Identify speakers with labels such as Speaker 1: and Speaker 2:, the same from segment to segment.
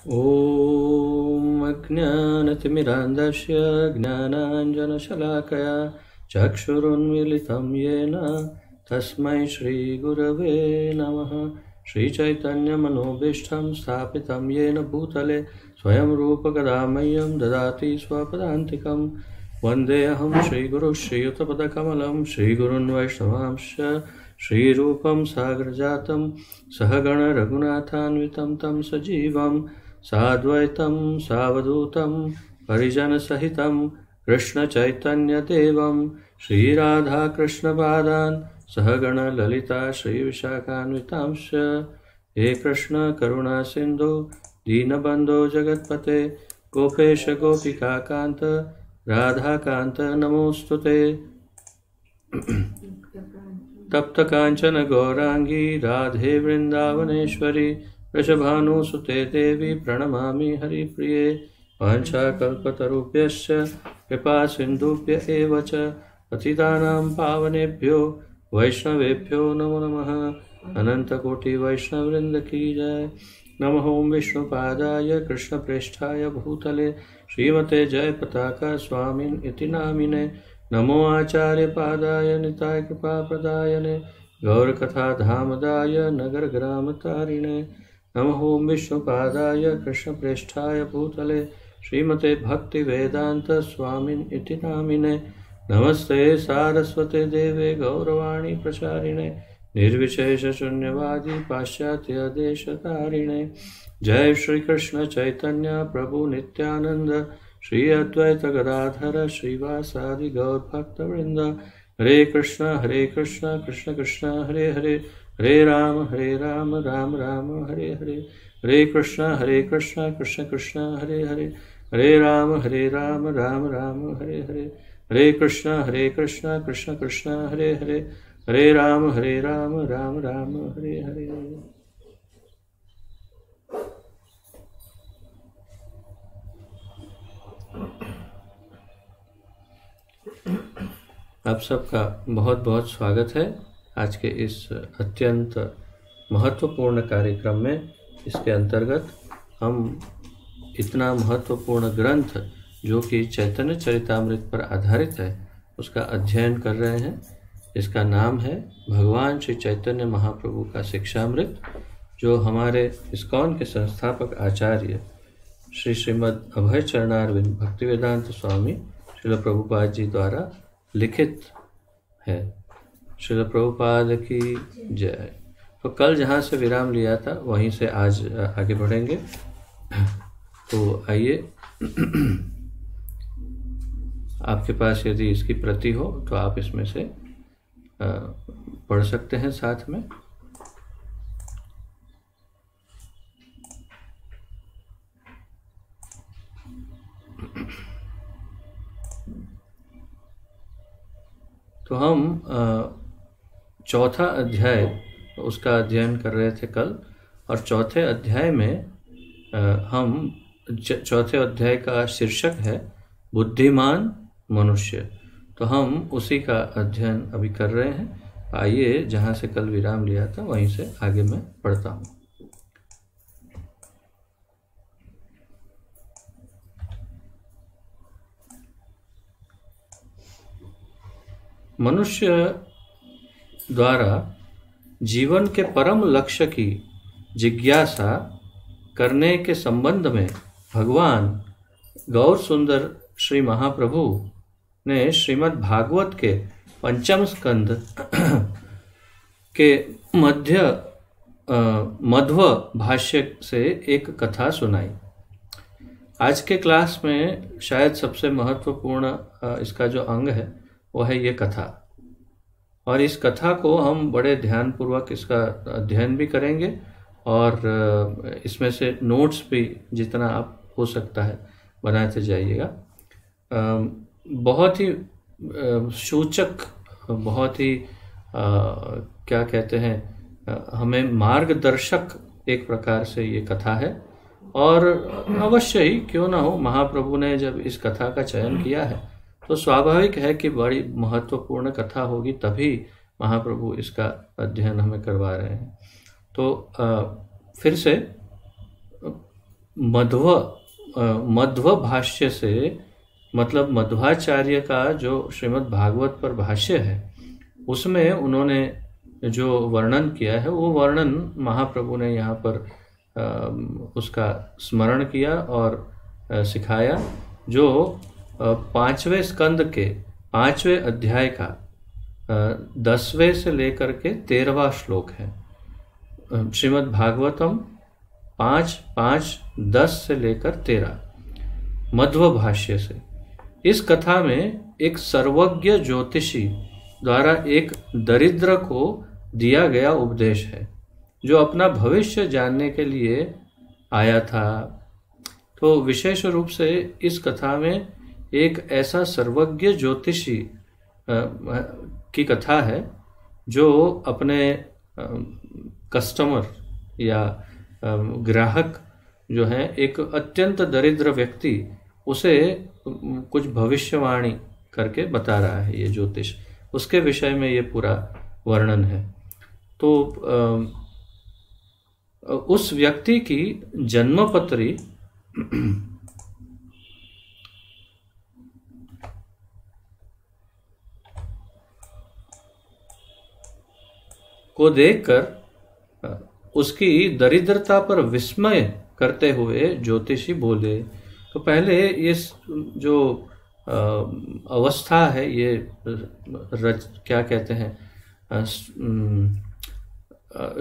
Speaker 1: ॐ अज्ञानतिमिरान्धस्य ज्ञानाञ्जनशलाकया चक्षुरुन्मीलितं येन तस्मै श्रीगुरवे नमः। श्रीचैतन्यमनोभीष्टं स्थापितं येन भूतले स्वयं रूपकदा मह्यं ददाति स्वपदान्तिकं। वन्देऽहं श्रीगुरुः श्रीयुतपदकमलं श्रीगुरुन् वैष्णवांश्च श्रीरूपं साग्रजातं सहगण रघुनाथान्वितं तं सजीवं साद्वैतं सावधूतं परिजनसहितं कृष्णचैतन्यदेवं श्रीराधाकृष्णपादान् सहगण ललिता श्रीविशाखान्वितांश्च। हे कृष्ण करुणा सिन्धु दीनबन्धो जगत्पते गोपेश गोपिकान्त राधाकान्त नमोऽस्तुते। तप्त कांचन गौरांगी राधे वृंदावनेश्वरी वृषभानुसुते देवी प्रणमामि हरिप्रिये। वाञ्छाकल्पतरुभ्यश्च कृपा सिन्धुभ्य एव च पतितानां पावनेभ्यो वैष्णवेभ्यो नमो नमः। अनंतकोटि वैष्णववृंद की जय। नमः ओं विष्णुपादाय कृष्णप्रेष्ठाय भूतले श्रीमते जयपताका स्वामिन् इति नामिने। नमो आचार्यपादाय निताय कृपाप्रदायने गौरकथाधामदाय नगरग्रामतारिणे। नमः ओं विष्णुपादाय कृष्णप्रेष्ठाय भूतले श्रीमते भक्तिवेदान्त स्वामिन् इति नामिने। नमस्ते सारस्वते देवे गौरवाणी प्रचारिणे निर्विशेषशून्यवादी पाश्चात्यदेशतारिणे। जय श्री कृष्ण चैतन्य प्रभु नित्यानंद श्री अद्वैत गदाधर श्रीवासादि गौर भक्तवृंद। हरे कृष्ण कृष्ण कृष्ण हरे हरे हरे राम राम राम हरे हरे। हरे कृष्ण कृष्ण कृष्ण हरे हरे हरे राम राम राम हरे हरे। हरे कृष्ण कृष्ण कृष्ण हरे हरे हरे राम राम राम हरे हरे। आप सबका बहुत बहुत स्वागत है आज के इस अत्यंत महत्वपूर्ण कार्यक्रम में। इसके अंतर्गत हम इतना महत्वपूर्ण ग्रंथ जो कि चैतन्य चरितामृत पर आधारित है उसका अध्ययन कर रहे हैं। इसका नाम है भगवान श्री चैतन्य महाप्रभु का शिक्षामृत, जो हमारे इस्कॉन के संस्थापक आचार्य श्री श्रीमद् अभय चरणारविंद भक्तिवेदांत स्वामी श्रील प्रभुपाद जी द्वारा लिखित है। श्रील प्रभुपाद की जय। तो कल जहाँ से विराम लिया था वहीं से आज आगे बढ़ेंगे। तो आइए, आपके पास यदि इसकी प्रति हो तो आप इसमें से पढ़ सकते हैं साथ में। तो हम चौथा अध्याय उसका अध्ययन कर रहे थे कल, और चौथे अध्याय में हम चौथे अध्याय का शीर्षक है बुद्धिमान मनुष्य। तो हम उसी का अध्ययन अभी कर रहे हैं। आइए, जहाँ से कल विराम लिया था वहीं से आगे मैं पढ़ता हूँ। मनुष्य द्वारा जीवन के परम लक्ष्य की जिज्ञासा करने के संबंध में भगवान गौर सुंदर श्री महाप्रभु ने श्रीमद् भागवत के पंचम स्कंद के मध्व भाष्य से एक कथा सुनाई। आज के क्लास में शायद सबसे महत्वपूर्ण इसका जो अंग है वो है ये कथा, और इस कथा को हम बड़े ध्यानपूर्वक इसका अध्ययन भी करेंगे और इसमें से नोट्स भी जितना आप हो सकता है बनाते जाइएगा। बहुत ही सूचक, बहुत ही क्या कहते हैं, हमें मार्गदर्शक एक प्रकार से ये कथा है। और अवश्य ही क्यों ना हो, महाप्रभु ने जब इस कथा का चयन किया है तो स्वाभाविक है कि बड़ी महत्वपूर्ण कथा होगी, तभी महाप्रभु इसका अध्ययन हमें करवा रहे हैं। तो फिर से मध्व भाष्य से, मतलब मध्वाचार्य का जो श्रीमद् भागवत पर भाष्य है, उसमें उन्होंने जो वर्णन किया है वो वर्णन महाप्रभु ने यहाँ पर उसका स्मरण किया और सिखाया, जो 5वें स्कंद के 5वें अध्याय का 10वें से लेकर के 13वां श्लोक है। श्रीमद् भागवतम 5:5-10 से लेकर 13 मध्व भाष्य से। इस कथा में एक सर्वज्ञ ज्योतिषी द्वारा एक दरिद्र को दिया गया उपदेश है, जो अपना भविष्य जानने के लिए आया था। तो विशेष रूप से इस कथा में एक ऐसा सर्वज्ञ ज्योतिषी की कथा है, जो अपने कस्टमर या ग्राहक जो है, एक अत्यंत दरिद्र व्यक्ति, उसे कुछ भविष्यवाणी करके बता रहा है ये ज्योतिष। उसके विषय में ये पूरा वर्णन है। तो उस व्यक्ति की जन्मपत्री को देखकर उसकी दरिद्रता पर विस्मय करते हुए ज्योतिषी बोले। तो पहले इस जो अवस्था है, ये क्या कहते हैं,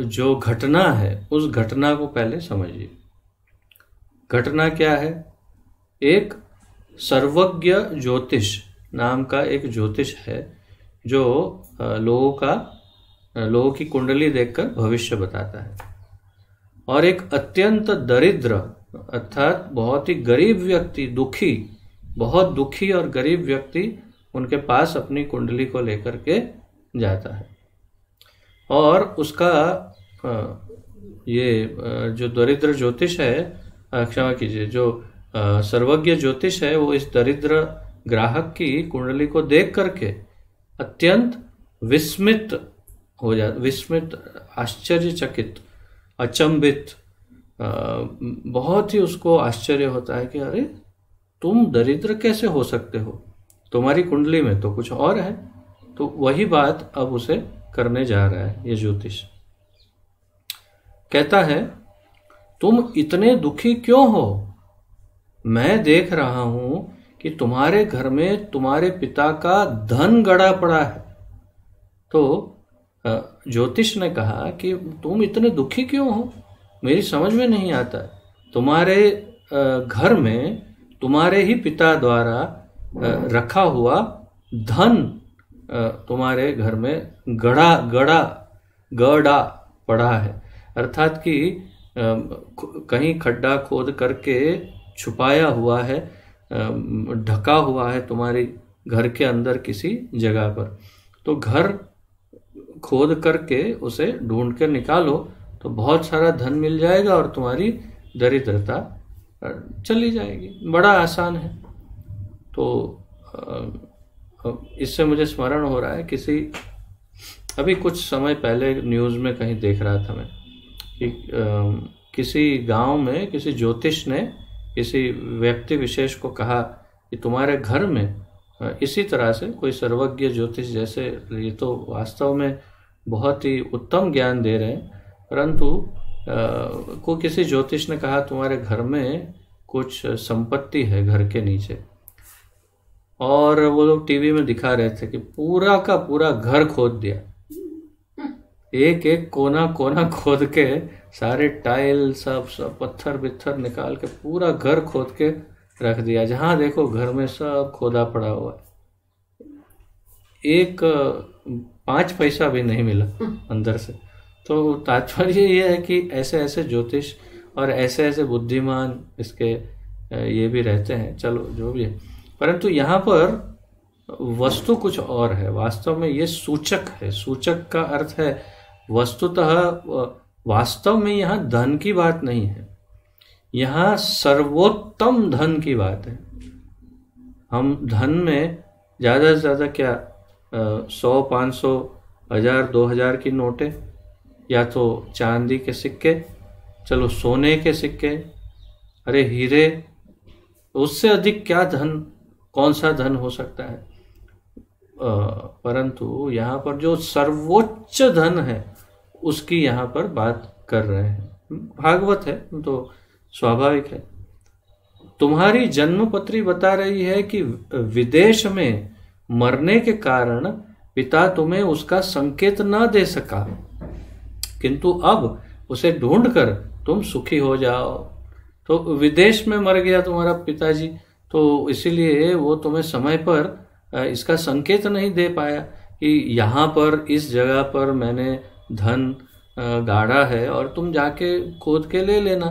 Speaker 1: जो घटना है, उस घटना को पहले समझिए। घटना क्या है? एक सर्वज्ञ ज्योतिष नाम का एक ज्योतिष है, जो लोगों की कुंडली देखकर भविष्य बताता है। और एक अत्यंत दरिद्र अर्थात बहुत ही गरीब व्यक्ति, बहुत दुखी और गरीब व्यक्ति उनके पास अपनी कुंडली को लेकर के जाता है। और उसका ये जो दरिद्र ज्योतिष है, क्षमा कीजिए, जो सर्वज्ञ ज्योतिष है, वो इस दरिद्र ग्राहक की कुंडली को देख करके अत्यंत विस्मित, आश्चर्यचकित, अचंभित, बहुत ही उसको आश्चर्य होता है कि अरे तुम दरिद्र कैसे हो सकते हो, तुम्हारी कुंडली में तो कुछ और है। तो वही बात अब उसे करने जा रहा है ये ज्योतिष। कहता है, तुम इतने दुखी क्यों हो? मैं देख रहा हूं कि तुम्हारे घर में तुम्हारे पिता का धन गड़ा पड़ा है। तो ज्योतिष ने कहा कि तुम इतने दुखी क्यों हो, मेरी समझ में नहीं आता। तुम्हारे घर में तुम्हारे ही पिता द्वारा रखा हुआ धन तुम्हारे घर में गड़ा पड़ा है, अर्थात कि कहीं खड्डा खोद करके छुपाया हुआ है, ढका हुआ है तुम्हारे घर के अंदर किसी जगह पर। तो घर खोद करके उसे ढूंढ कर निकालो तो बहुत सारा धन मिल जाएगा और तुम्हारी दरिद्रता चली जाएगी। बड़ा आसान है। तो इससे मुझे स्मरण हो रहा है, अभी कुछ समय पहले न्यूज़ में कहीं देख रहा था मैं कि किसी गांव में किसी ज्योतिष ने किसी व्यक्ति विशेष को कहा कि तुम्हारे घर में इसी तरह से कोई सर्वज्ञ ज्योतिष, जैसे ये तो वास्तव में बहुत ही उत्तम ज्ञान दे रहे हैं, परंतु को किसी ज्योतिष ने कहा तुम्हारे घर में कुछ संपत्ति है घर के नीचे। और वो लोग टीवी में दिखा रहे थे कि पूरा का पूरा घर खोद दिया, एक एक कोना खोद के, सारे टाइल सब पत्थर बित्थर निकाल के पूरा घर खोद के रख दिया। जहां देखो घर में सब खोदा पड़ा हुआ है, एक 5 पैसा भी नहीं मिला अंदर से। तो तात्पर्य ये है कि ऐसे ऐसे ज्योतिष और ऐसे ऐसे बुद्धिमान इसके ये भी रहते हैं। चलो जो भी है, परंतु यहाँ पर वस्तु कुछ और है। वास्तव में ये सूचक है। सूचक का अर्थ है वस्तुतः, वास्तव में यहाँ धन की बात नहीं है, यहाँ सर्वोत्तम धन की बात है। हम धन में ज़्यादा से ज़्यादा क्या 100, 500, 1000, 2000 की नोटें, या तो चांदी के सिक्के, चलो सोने के सिक्के, अरे हीरे, उससे अधिक क्या धन, कौन सा धन हो सकता है। परंतु यहाँ पर जो सर्वोच्च धन है उसकी यहाँ पर बात कर रहे हैं। भागवत है तो स्वाभाविक है। तुम्हारी जन्मपत्री बता रही है कि विदेश में मरने के कारण पिता तुम्हें उसका संकेत न दे सका, किंतु अब उसे ढूंढकर तुम सुखी हो जाओ। तो विदेश में मर गया तुम्हारा पिताजी, तो इसीलिए वो तुम्हें समय पर इसका संकेत नहीं दे पाया कि यहाँ पर इस जगह पर मैंने धन गाड़ा है और तुम जाके खोद के ले लेना।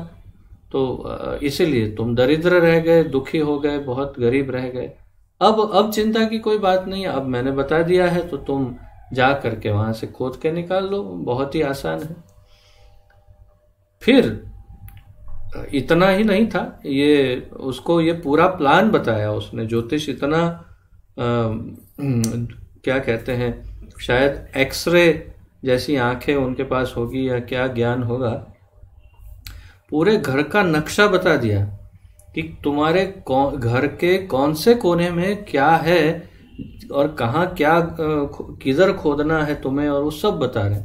Speaker 1: तो इसीलिए तुम दरिद्र रह गए, दुखी हो गए, बहुत गरीब रह गए। अब चिंता की कोई बात नहीं, अब मैंने बता दिया है तो तुम जा करके वहां से खोद के निकाल लो, बहुत ही आसान है। फिर इतना ही नहीं था, ये उसको ये पूरा प्लान बताया उसने। ज्योतिष इतना क्या कहते हैं, शायद एक्सरे जैसी आंखें उनके पास होगी या क्या ज्ञान होगा, पूरे घर का नक्शा बता दिया कि तुम्हारे घर के कौन से कोने में क्या है और कहाँ क्या किधर खोदना है तुम्हें, और वो सब बता रहे।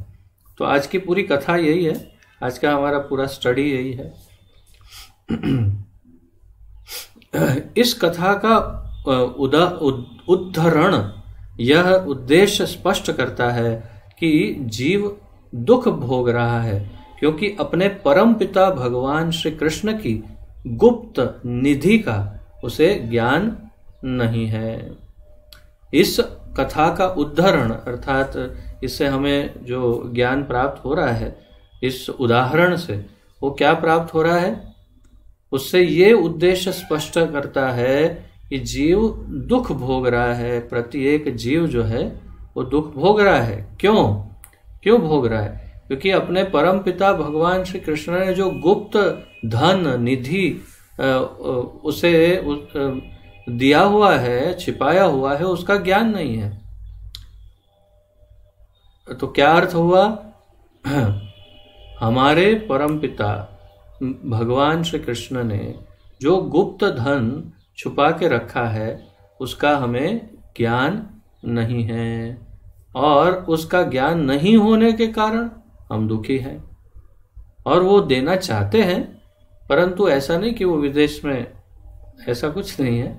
Speaker 1: तो आज की पूरी कथा यही है, आज का हमारा पूरा स्टडी यही है। इस कथा का उद्धरण यह उद्देश्य स्पष्ट करता है कि जीव दुख भोग रहा है क्योंकि अपने परम पिता भगवान श्री कृष्ण की गुप्त निधि का उसे ज्ञान नहीं है। इस कथा का उद्धरण अर्थात इससे हमें जो ज्ञान प्राप्त हो रहा है, इस उदाहरण से वो क्या प्राप्त हो रहा है, उससे ये उद्देश्य स्पष्ट करता है कि जीव दुख भोग रहा है। प्रत्येक जीव जो है वो दुख भोग रहा है। क्यों भोग रहा है? क्योंकि अपने परम पिता भगवान श्री कृष्ण ने जो गुप्त धन निधि उसे दिया हुआ है, छिपाया हुआ है, उसका ज्ञान नहीं है। तो क्या अर्थ हुआ? हमारे परम पिता भगवान श्री कृष्ण ने जो गुप्त धन छुपा के रखा है उसका हमें ज्ञान नहीं है, और उसका ज्ञान नहीं होने के कारण हम दुखी हैं। और वो देना चाहते हैं, परंतु ऐसा नहीं कि वो विदेश में, ऐसा कुछ नहीं है,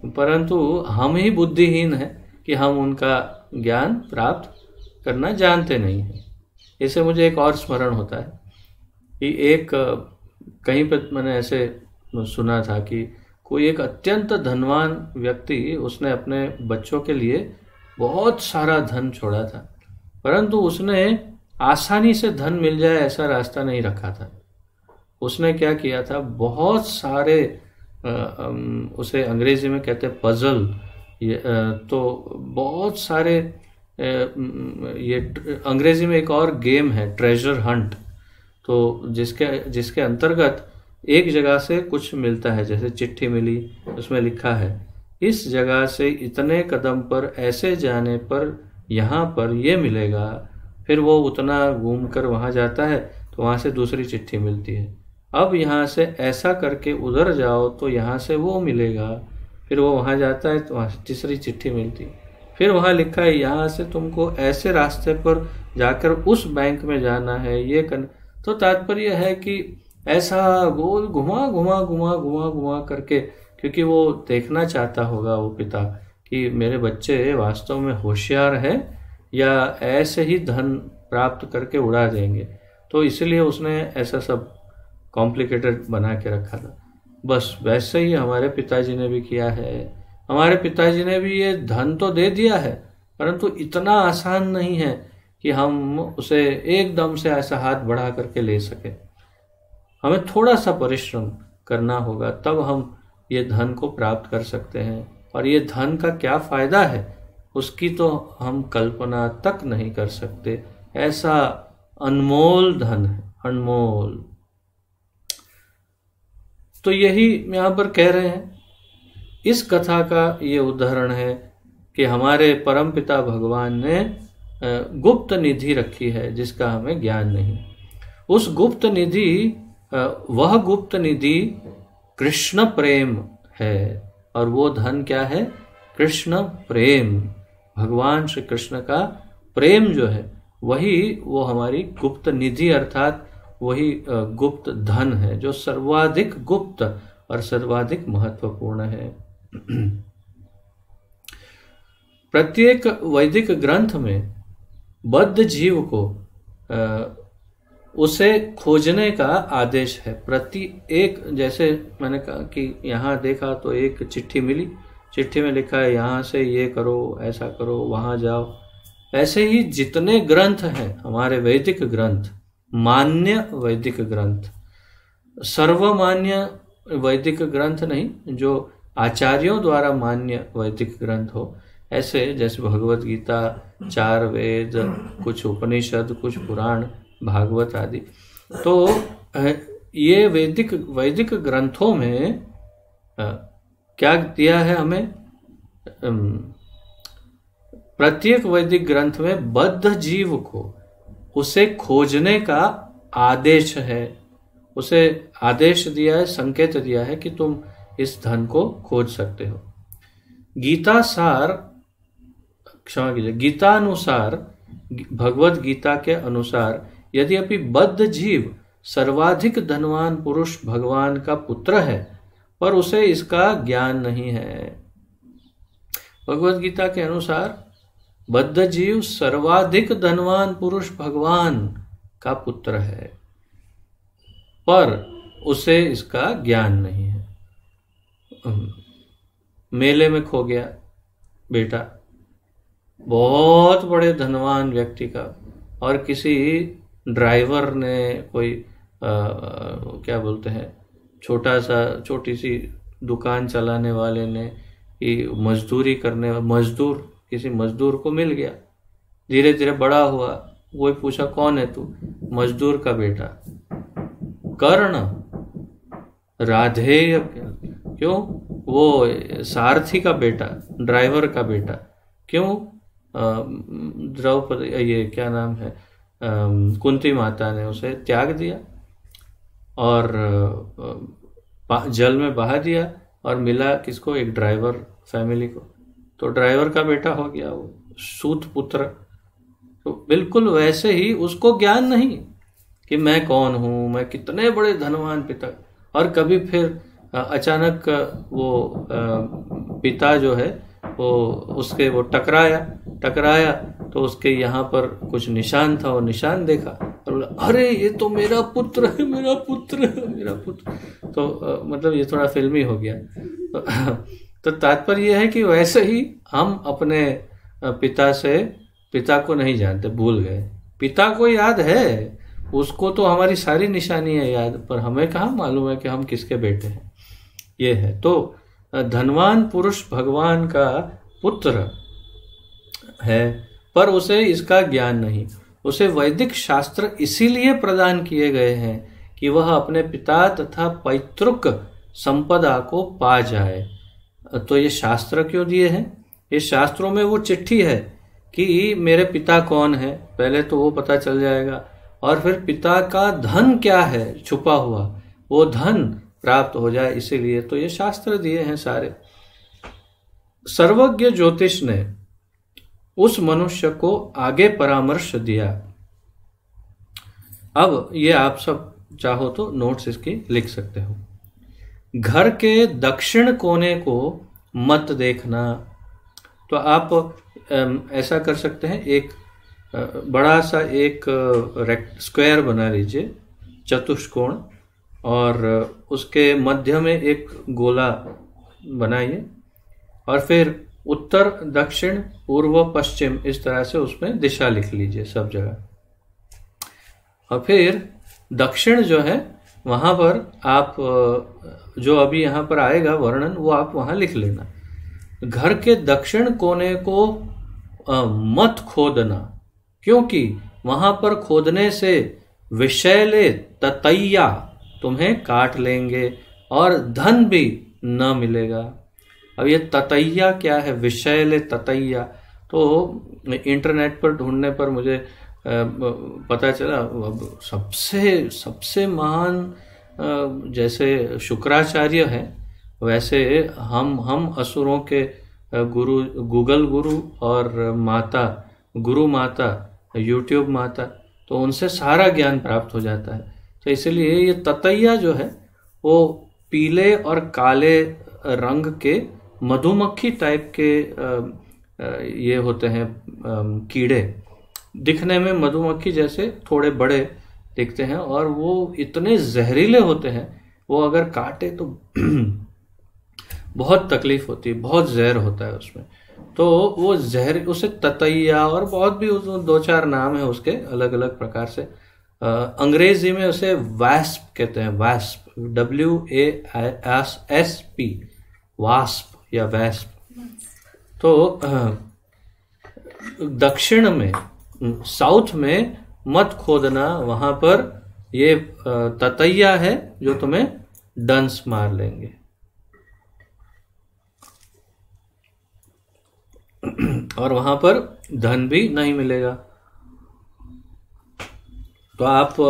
Speaker 1: परंतु हम ही बुद्धिहीन हैं कि हम उनका ज्ञान प्राप्त करना जानते नहीं हैं। इससे मुझे एक और स्मरण होता है कि एक कहीं पर मैंने ऐसे सुना था कि कोई एक अत्यंत धनवान व्यक्ति, उसने अपने बच्चों के लिए बहुत सारा धन छोड़ा था, परंतु उसने आसानी से धन मिल जाए ऐसा रास्ता नहीं रखा था। उसने क्या किया था, बहुत सारे उसे अंग्रेजी में कहते हैं पजल, तो बहुत सारे ये अंग्रेजी में एक और गेम है ट्रेजर हंट, तो जिसके अंतर्गत एक जगह से कुछ मिलता है, जैसे चिट्ठी मिली, उसमें लिखा है इस जगह से इतने कदम पर ऐसे जाने पर यहाँ पर ये मिलेगा। फिर वो उतना घूम कर वहाँ जाता है तो वहाँ से दूसरी चिट्ठी मिलती है। अब यहाँ से ऐसा करके उधर जाओ तो यहाँ से वो मिलेगा। फिर वो वहाँ जाता है तो वहाँ से तीसरी चिट्ठी मिलती है। फिर वहाँ लिखा है यहाँ से तुमको ऐसे रास्ते पर जाकर उस बैंक में जाना है, ये तो तात्पर्य है कि ऐसा गोल घुमा घुमा घुमा घुमा घुमा करके, क्योंकि वो देखना चाहता होगा वो पिता कि मेरे बच्चे वास्तव में होशियार हैं या ऐसे ही धन प्राप्त करके उड़ा देंगे, तो इसलिए उसने ऐसा सब कॉम्प्लिकेटेड बना के रखा था। बस वैसे ही हमारे पिताजी ने भी किया है। हमारे पिताजी ने भी ये धन तो दे दिया है, परंतु इतना आसान नहीं है कि हम उसे एकदम से ऐसा हाथ बढ़ा करके ले सके। हमें थोड़ा सा परिश्रम करना होगा, तब हम ये धन को प्राप्त कर सकते हैं। और ये धन का क्या फायदा है उसकी तो हम कल्पना तक नहीं कर सकते। ऐसा अनमोल धन है, अनमोल। तो यही यहाँ पर कह रहे हैं, इस कथा का ये उदाहरण है कि हमारे परमपिता भगवान ने गुप्त निधि रखी है जिसका हमें ज्ञान नहीं। उस गुप्त निधि, वह गुप्त निधि कृष्ण प्रेम है। और वो धन क्या है? कृष्ण प्रेम। भगवान श्री कृष्ण का प्रेम जो है वही वो हमारी गुप्त निधि अर्थात वही गुप्त धन है जो सर्वाधिक गुप्त और सर्वाधिक महत्वपूर्ण है। प्रत्येक वैदिक ग्रंथ में बद्ध जीव को उसे खोजने का आदेश है। प्रति एक, जैसे मैंने कहा कि यहाँ देखा तो एक चिट्ठी मिली, चिट्ठी में लिखा है यहाँ से ये करो, ऐसा करो, वहाँ जाओ। ऐसे ही जितने ग्रंथ हैं हमारे वैदिक ग्रंथ, मान्य वैदिक ग्रंथ, सर्वमान्य वैदिक ग्रंथ नहीं, जो आचार्यों द्वारा मान्य वैदिक ग्रंथ हो, ऐसे जैसे भगवत गीता, 4 वेद, कुछ उपनिषद, कुछ पुराण, भागवत आदि। तो ये वैदिक ग्रंथों में क्या दिया है हमें? प्रत्येक वैदिक ग्रंथ में बद्ध जीव को उसे खोजने का आदेश है। उसे आदेश दिया है, संकेत दिया है कि तुम इस धन को खोज सकते हो। गीता सार, क्षमा कीजिए, गीतानुसार, भगवत गीता के अनुसार यद्यपि बद्ध जीव सर्वाधिक धनवान पुरुष भगवान का पुत्र है, पर उसे इसका ज्ञान नहीं है। भगवत गीता के अनुसार बद्ध जीव सर्वाधिक धनवान पुरुष भगवान का पुत्र है, पर उसे इसका ज्ञान नहीं है। मेले में खो गया बेटा बहुत बड़े धनवान व्यक्ति का, और किसी ड्राइवर ने कोई क्या बोलते हैं, छोटी सी दुकान चलाने वाले ने मजदूरी करने, किसी मजदूर को मिल गया, धीरे धीरे बड़ा हुआ। वही पूछा कौन है तू? मजदूर का बेटा। कर्ण, राधेय, क्यों? वो सारथी का बेटा, ड्राइवर का बेटा। क्यों? द्रौपदी, ये क्या नाम है, कुंती माता ने उसे त्याग दिया और जल में बहा दिया, और मिला किसको? एक ड्राइवर फैमिली को। तो ड्राइवर का बेटा हो गया वो, सूत पुत्र। तो बिल्कुल वैसे ही उसको ज्ञान नहीं कि मैं कौन हूं, मैं कितने बड़े धनवान पिता। और कभी फिर अचानक वो पिता जो है वो टकराया तो उसके यहाँ पर कुछ निशान था, वो निशान देखा और बोला अरे ये तो मेरा पुत्र है, मेरा पुत्र। तो मतलब ये थोड़ा फिल्मी हो गया। तो तात्पर्य यह है कि वैसे ही हम अपने पिता को नहीं जानते, भूल गए। पिता को याद है, उसको तो हमारी सारी निशानियां याद, पर हमें कहाँ मालूम है कि हम किसके बेटे हैं। ये है। तो धनवान पुरुष भगवान का पुत्र है, पर उसे इसका ज्ञान नहीं। उसे वैदिक शास्त्र इसीलिए प्रदान किए गए हैं कि वह अपने पिता तथा पैतृक संपदा को पा जाए। तो ये शास्त्र क्यों दिए हैं? ये शास्त्रों में वो चिट्ठी है कि मेरे पिता कौन है, पहले तो वो पता चल जाएगा, और फिर पिता का धन क्या है छुपा हुआ, वो धन प्राप्त हो जाए। इसीलिए तो ये शास्त्र दिए हैं सारे। सर्वज्ञ ज्योतिष ने उस मनुष्य को आगे परामर्श दिया। अब ये आप सब चाहो तो नोट्स इसकी लिख सकते हो। घर के दक्षिण कोने को मत देखना। तो आप ऐसा कर सकते हैं, एक बड़ा सा एक स्क्वायर बना लीजिए, चतुष्कोण, और उसके मध्य में एक गोला बनाइए, और फिर उत्तर, दक्षिण, पूर्व, पश्चिम, इस तरह से उसमें दिशा लिख लीजिए सब जगह। और फिर दक्षिण जो है वहां पर आप जो अभी यहाँ पर आएगा वर्णन, वो आप वहां लिख लेना। घर के दक्षिण कोने को मत खोदना, क्योंकि वहां पर खोदने से विषैले ततैया तुम्हें काट लेंगे और धन भी न मिलेगा। अब ये ततैया क्या है? विषैले ततैया। तो इंटरनेट पर ढूंढने पर मुझे पता चला सबसे महान जैसे शुक्राचार्य हैं, वैसे हम असुरों के गुरु, गूगल गुरु और माता, गुरु माता, यूट्यूब माता, तो उनसे सारा ज्ञान प्राप्त हो जाता है। तो इसलिए ये ततैया जो है वो पीले और काले रंग के मधुमक्खी टाइप के ये होते हैं कीड़े, दिखने में मधुमक्खी जैसे थोड़े बड़े दिखते हैं, और वो इतने जहरीले होते हैं, वो अगर काटे तो बहुत तकलीफ होती है, बहुत जहर होता है उसमें। तो वो जहर, उसे ततैया, और बहुत भी 2-4 नाम है उसके अलग अलग प्रकार से। अंग्रेजी में उसे वैस्प कहते हैं, वैस्प, WASP, वास्प या वैस्प। तो दक्षिण में, साउथ में मत खोदना, वहां पर ये ततैया है जो तुम्हें डंस मार लेंगे। और वहां पर धन भी नहीं मिलेगा। तो आप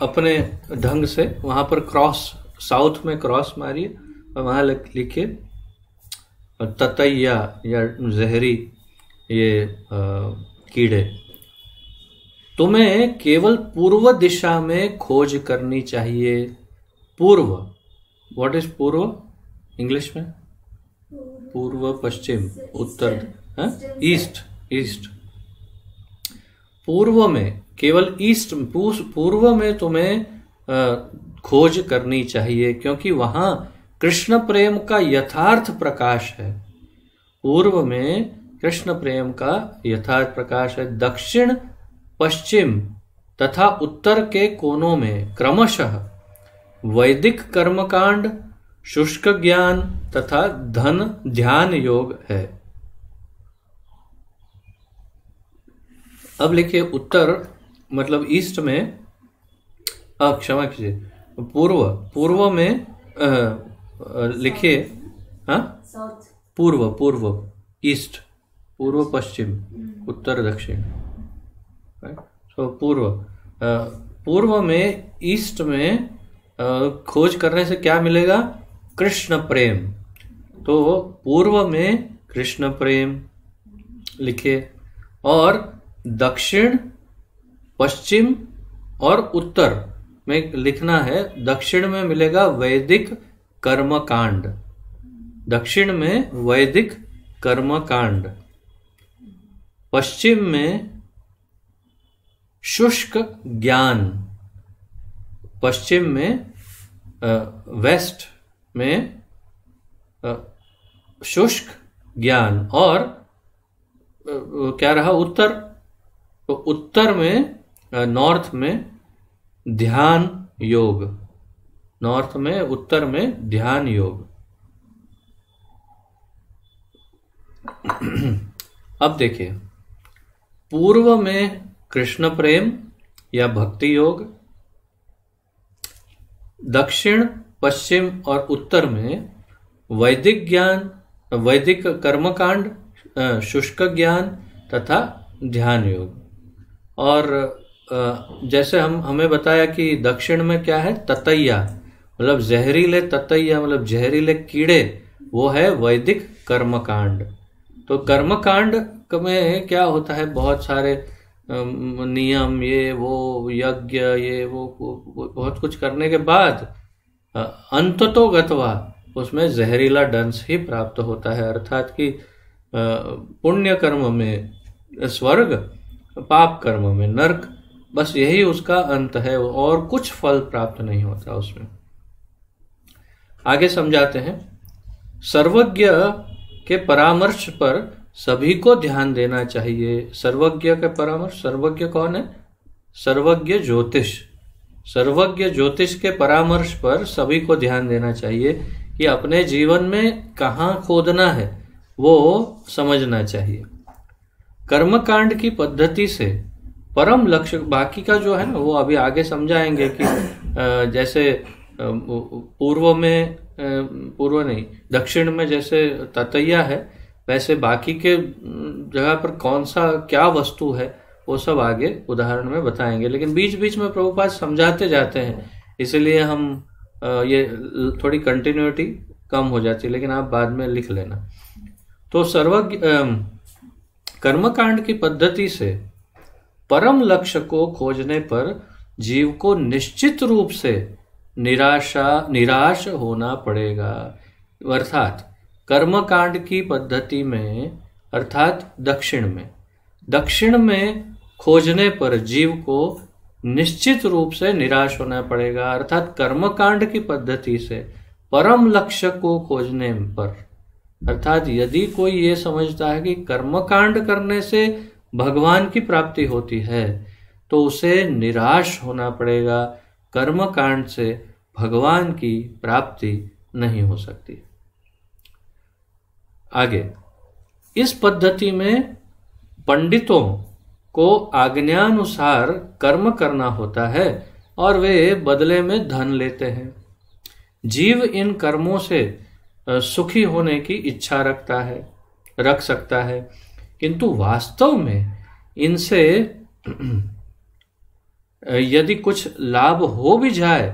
Speaker 1: अपने ढंग से वहां पर क्रॉस, साउथ में क्रॉस मारिए और वहां लिखिए ततैया या जहरी ये कीड़े। तुम्हें केवल पूर्व दिशा में खोज करनी चाहिए। पूर्व, व्हाट इज पूर्व इंग्लिश में? पूर्व, पश्चिम, उत्तर, ईस्ट, ईस्ट। पूर्व में, केवल ईस्ट, पूर्व में तुम्हें खोज करनी चाहिए, क्योंकि वहां कृष्ण प्रेम का यथार्थ प्रकाश है। पूर्व में कृष्ण प्रेम का यथार्थ प्रकाश है। दक्षिण, पश्चिम तथा उत्तर के कोनों में क्रमशः वैदिक कर्मकांड, शुष्क ज्ञान तथा धन ध्यान योग है। अब लिखिए उत्तर, मतलब ईस्ट में, क्षमा कीजिए, पूर्व, पूर्व में लिखिए, हाँ, पूर्व, पूर्व, ईस्ट, पूर्व, पश्चिम, उत्तर, दक्षिण। तो पूर्व, पूर्व में, ईस्ट में खोज करने से क्या मिलेगा? कृष्ण प्रेम। तो पूर्व में कृष्ण प्रेम लिखिए, और दक्षिण, पश्चिम और उत्तर में लिखना है, दक्षिण में मिलेगा वैदिक कर्मकांड, दक्षिण में वैदिक कर्मकांड, पश्चिम में शुष्क ज्ञान, पश्चिम में वेस्ट में शुष्क ज्ञान, और क्या रहा उत्तर? तो उत्तर में, नॉर्थ में ध्यान योग, नॉर्थ में, उत्तर में ध्यान योग। अब देखिए, पूर्व में कृष्ण प्रेम या भक्ति योग, दक्षिण, पश्चिम और उत्तर में वैदिक ज्ञान, वैदिक कर्मकांड, शुष्क ज्ञान तथा ध्यान योग। और जैसे हमें बताया कि दक्षिण में क्या है? ततैया, मतलब जहरीले ततैया, मतलब जहरीले कीड़े, वो है वैदिक कर्मकांड। तो कर्मकांड में क्या होता है? बहुत सारे नियम, ये वो, यज्ञ, ये वो बहुत कुछ करने के बाद अंततोगत्वा उसमें जहरीला डंस ही प्राप्त होता है। अर्थात कि पुण्य कर्म में स्वर्ग, पाप कर्म में नरक, बस यही उसका अंत है, और कुछ फल प्राप्त नहीं होता उसमें। आगे समझाते हैं। सर्वज्ञ के परामर्श पर सभी को ध्यान देना चाहिए। सर्वज्ञ का परामर्श, सर्वज्ञ कौन है? सर्वज्ञ ज्योतिष। सर्वज्ञ ज्योतिष के परामर्श पर सभी को ध्यान देना चाहिए कि अपने जीवन में कहाँ खोदना है वो समझना चाहिए। कर्मकांड की पद्धति से परम लक्ष्य, बाकी का जो है ना वो अभी आगे समझाएंगे कि जैसे पूर्व में, पूर्व नहीं, दक्षिण में जैसे ततैया है, वैसे बाकी के जगह पर कौन सा क्या वस्तु है वो सब आगे उदाहरण में बताएंगे। लेकिन बीच बीच में प्रभुपाद समझाते जाते हैं इसलिए हम ये थोड़ी कंटिन्यूटी कम हो जाती है, लेकिन आप बाद में लिख लेना। तो सर्वज्ञ कर्मकांड की पद्धति से परम लक्ष्य को खोजने पर जीव को निश्चित रूप से निराश होना पड़ेगा। अर्थात कर्मकांड की पद्धति में, अर्थात दक्षिण में खोजने पर जीव को निश्चित रूप से निराश होना पड़ेगा। अर्थात कर्मकांड की पद्धति से परम लक्ष्य को खोजने पर, अर्थात यदि कोई ये समझता है कि कर्मकांड करने से भगवान की प्राप्ति होती है, तो उसे निराश होना पड़ेगा। कर्मकांड से भगवान की प्राप्ति नहीं हो सकती। आगे, इस पद्धति में पंडितों को आज्ञानुसार कर्म करना होता है और वे बदले में धन लेते हैं। जीव इन कर्मों से सुखी होने की इच्छा रख सकता है, किंतु वास्तव में इनसे यदि कुछ लाभ हो भी जाए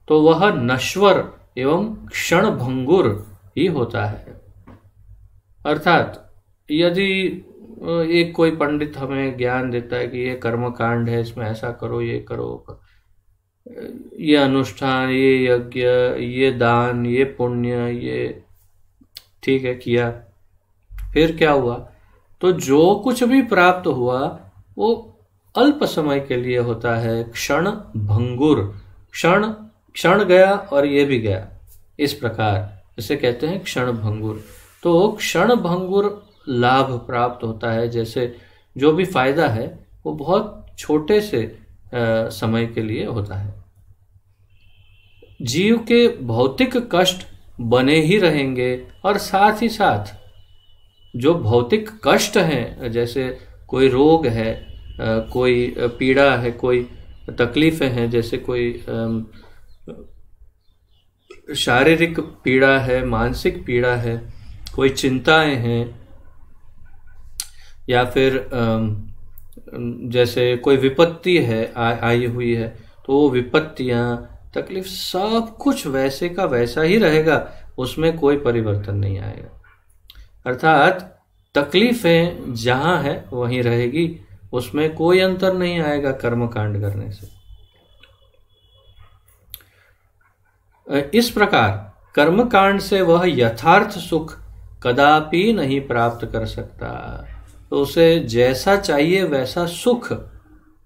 Speaker 1: तो वह नश्वर एवं क्षणभंगुर ही होता है। अर्थात यदि एक कोई पंडित हमें ज्ञान देता है कि ये कर्मकांड है, इसमें ऐसा करो, ये करो, ये अनुष्ठान, ये यज्ञ, ये दान, ये पुण्य, ये ठीक है किया, फिर क्या हुआ? तो जो कुछ भी प्राप्त हुआ वो अल्प समय के लिए होता है, क्षण भंगुर, क्षण गया और ये भी गया, इस प्रकार इसे कहते हैं क्षण भंगुर। तो क्षण भंगुर लाभ प्राप्त होता है, जैसे जो भी फायदा है वो बहुत छोटे से समय के लिए होता है। जीव के भौतिक कष्ट बने ही रहेंगे और साथ ही साथ जो भौतिक कष्ट हैं, जैसे कोई रोग है, कोई पीड़ा है, कोई तकलीफें हैं, जैसे कोई शारीरिक पीड़ा है, मानसिक पीड़ा है, कोई चिंताएं हैं, या फिर जैसे कोई विपत्ति है आई हुई है, तो वो विपत्तियां, तकलीफ, सब कुछ वैसे का वैसा ही रहेगा, उसमें कोई परिवर्तन नहीं आएगा। अर्थात तकलीफें जहां है वहीं रहेगी, उसमें कोई अंतर नहीं आएगा कर्मकांड करने से। इस प्रकार कर्मकांड से वह यथार्थ सुख कदापि नहीं प्राप्त कर सकता। तो उसे जैसा चाहिए वैसा सुख,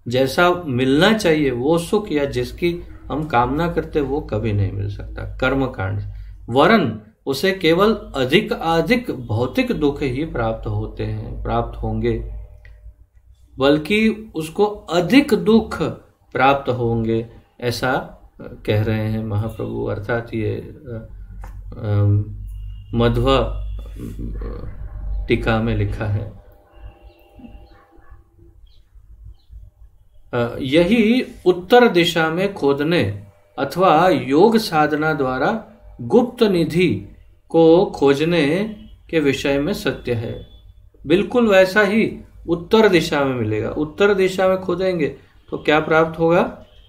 Speaker 1: जैसा मिलना चाहिए वो सुख, या जिसकी हम कामना करते वो कभी नहीं मिल सकता कर्मकांड। वरन उसे केवल अधिक भौतिक दुख ही प्राप्त होंगे, बल्कि उसको अधिक दुख प्राप्त होंगे, ऐसा कह रहे हैं महाप्रभु। अर्थात ये मध्व टीका में लिखा है। यही उत्तर दिशा में खोदने अथवा योग साधना द्वारा गुप्त निधि को खोजने के विषय में सत्य है। बिल्कुल वैसा ही उत्तर दिशा में मिलेगा। उत्तर दिशा में खोदेंगे तो क्या प्राप्त होगा?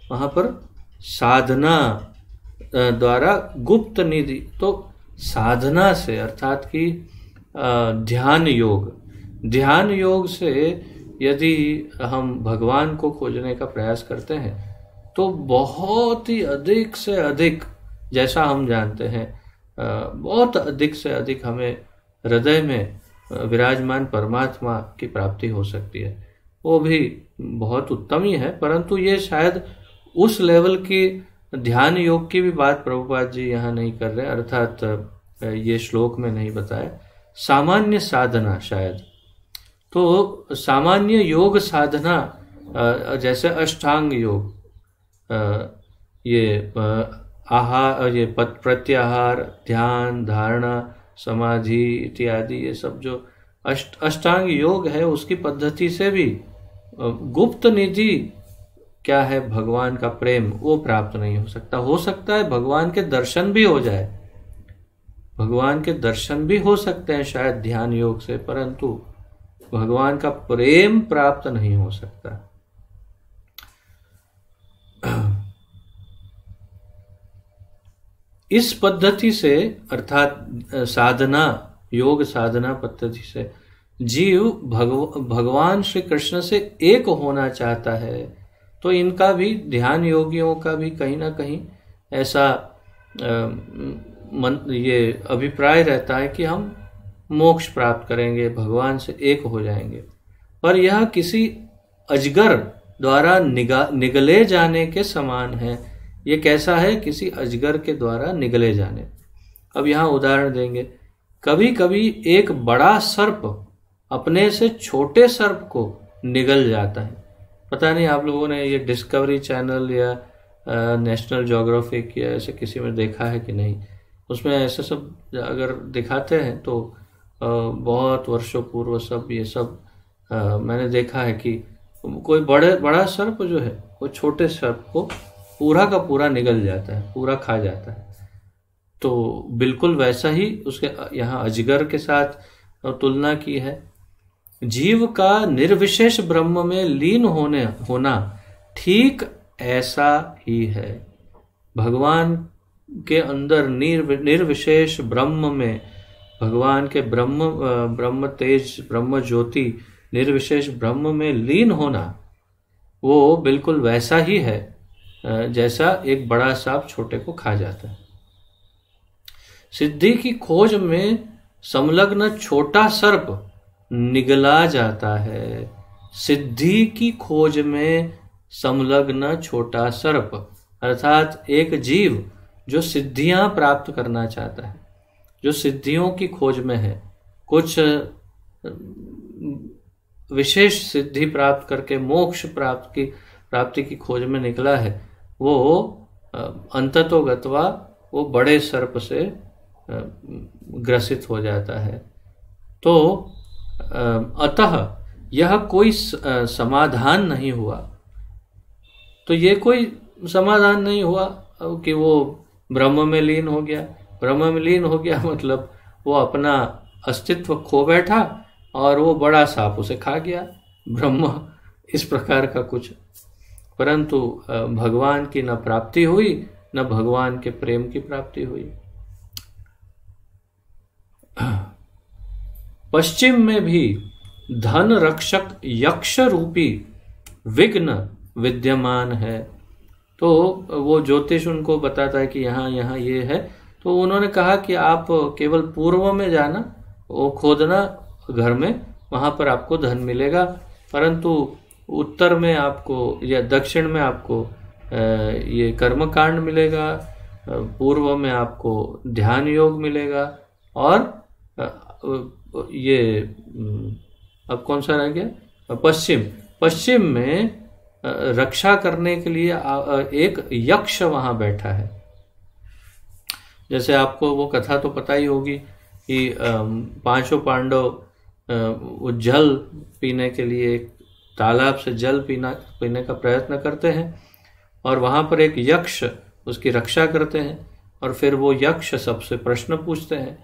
Speaker 1: वहां पर साधना द्वारा गुप्त निधि, तो साधना से, अर्थात कि ध्यान योग से यदि हम भगवान को खोजने का प्रयास करते हैं तो बहुत ही अधिक से अधिक, जैसा हम जानते हैं, बहुत अधिक से अधिक हमें हृदय में विराजमान परमात्मा की प्राप्ति हो सकती है। वो भी बहुत उत्तम ही है, परंतु ये शायद उस लेवल की ध्यान योग की भी बात प्रभुपाद जी यहाँ नहीं कर रहे, अर्थात ये श्लोक में नहीं बताया। सामान्य साधना शायद, तो सामान्य योग साधना जैसे अष्टांग योग, ये प्रत्याहार, ध्यान, धारणा, समाधि इत्यादि, ये सब जो अष्टांग योग है उसकी पद्धति से भी गुप्त निधि क्या है, भगवान का प्रेम, वो प्राप्त नहीं हो सकता। हो सकता है भगवान के दर्शन भी हो जाए, भगवान के दर्शन भी हो सकते हैं शायद ध्यान योग से, परंतु भगवान का प्रेम प्राप्त नहीं हो सकता। इस पद्धति से अर्थात साधना, योग साधना पद्धति से जीव भगवान श्री कृष्ण से एक होना चाहता है। तो इनका भी, ध्यान योगियों का भी कहीं ना कहीं ऐसा ये अभिप्राय रहता है कि हम मोक्ष प्राप्त करेंगे, भगवान से एक हो जाएंगे। पर यह किसी अजगर द्वारा निगले जाने के समान है। ये कैसा है? किसी अजगर के द्वारा निगले जाने। अब यहाँ उदाहरण देंगे। कभी कभी एक बड़ा सर्प अपने से छोटे सर्प को निगल जाता है। पता नहीं आप लोगों ने ये डिस्कवरी चैनल या नेशनल ज्योग्राफिक या ऐसे किसी में देखा है कि नहीं। उसमें ऐसे सब अगर दिखाते हैं तो बहुत वर्षों पूर्व सब ये सब मैंने देखा है कि कोई बड़ा सर्प जो है वो छोटे सर्प को पूरा का पूरा निगल जाता है, पूरा खा जाता है। तो बिल्कुल वैसा ही उसके यहाँ अजगर के साथ तुलना की है। जीव का निर्विशेष ब्रह्म में लीन होना ठीक ऐसा ही है। भगवान के अंदर निर्विशेष ब्रह्म में, भगवान के ब्रह्म तेज, ब्रह्म ज्योति, निर्विशेष ब्रह्म में लीन होना वो बिल्कुल वैसा ही है जैसा एक बड़ा सांप छोटे को खा जाता है। सिद्धि की खोज में संलग्न छोटा सर्प निगला जाता है। सिद्धि की खोज में संलग्न छोटा सर्प अर्थात एक जीव जो सिद्धियां प्राप्त करना चाहता है, जो सिद्धियों की खोज में है, कुछ विशेष सिद्धि प्राप्त करके मोक्ष प्राप्ति की खोज में निकला है, वो अंततोगत्वा वो बड़े सर्प से ग्रसित हो जाता है। तो अतः यह कोई समाधान नहीं हुआ। तो ये कोई समाधान नहीं हुआ कि वो ब्रह्म में लीन हो गया। ब्रह्म में लीन हो गया मतलब वो अपना अस्तित्व खो बैठा और वो बड़ा सांप उसे खा गया, ब्रह्म इस प्रकार का कुछ। परंतु भगवान की न प्राप्ति हुई, न भगवान के प्रेम की प्राप्ति हुई। पश्चिम में भी धन रक्षक यक्ष रूपी विघ्न विद्यमान है। तो वो ज्योतिष उनको बताता है कि यहाँ यहाँ ये है। तो उन्होंने कहा कि आप केवल पूर्व में जाना, वो खोदना घर में, वहां पर आपको धन मिलेगा। परंतु उत्तर में आपको या दक्षिण में आपको ये कर्मकांड मिलेगा, पूर्व में आपको ध्यान योग मिलेगा, और ये अब कौन सा रह गया? पश्चिम में रक्षा करने के लिए एक यक्ष वहां बैठा है। जैसे आपको वो कथा तो पता ही होगी कि पांचों पांडव वो जल पीने के लिए तालाब से जल पीने का प्रयत्न करते हैं, और वहां पर एक यक्ष उसकी रक्षा करते हैं, और फिर वो यक्ष सबसे प्रश्न पूछते हैं,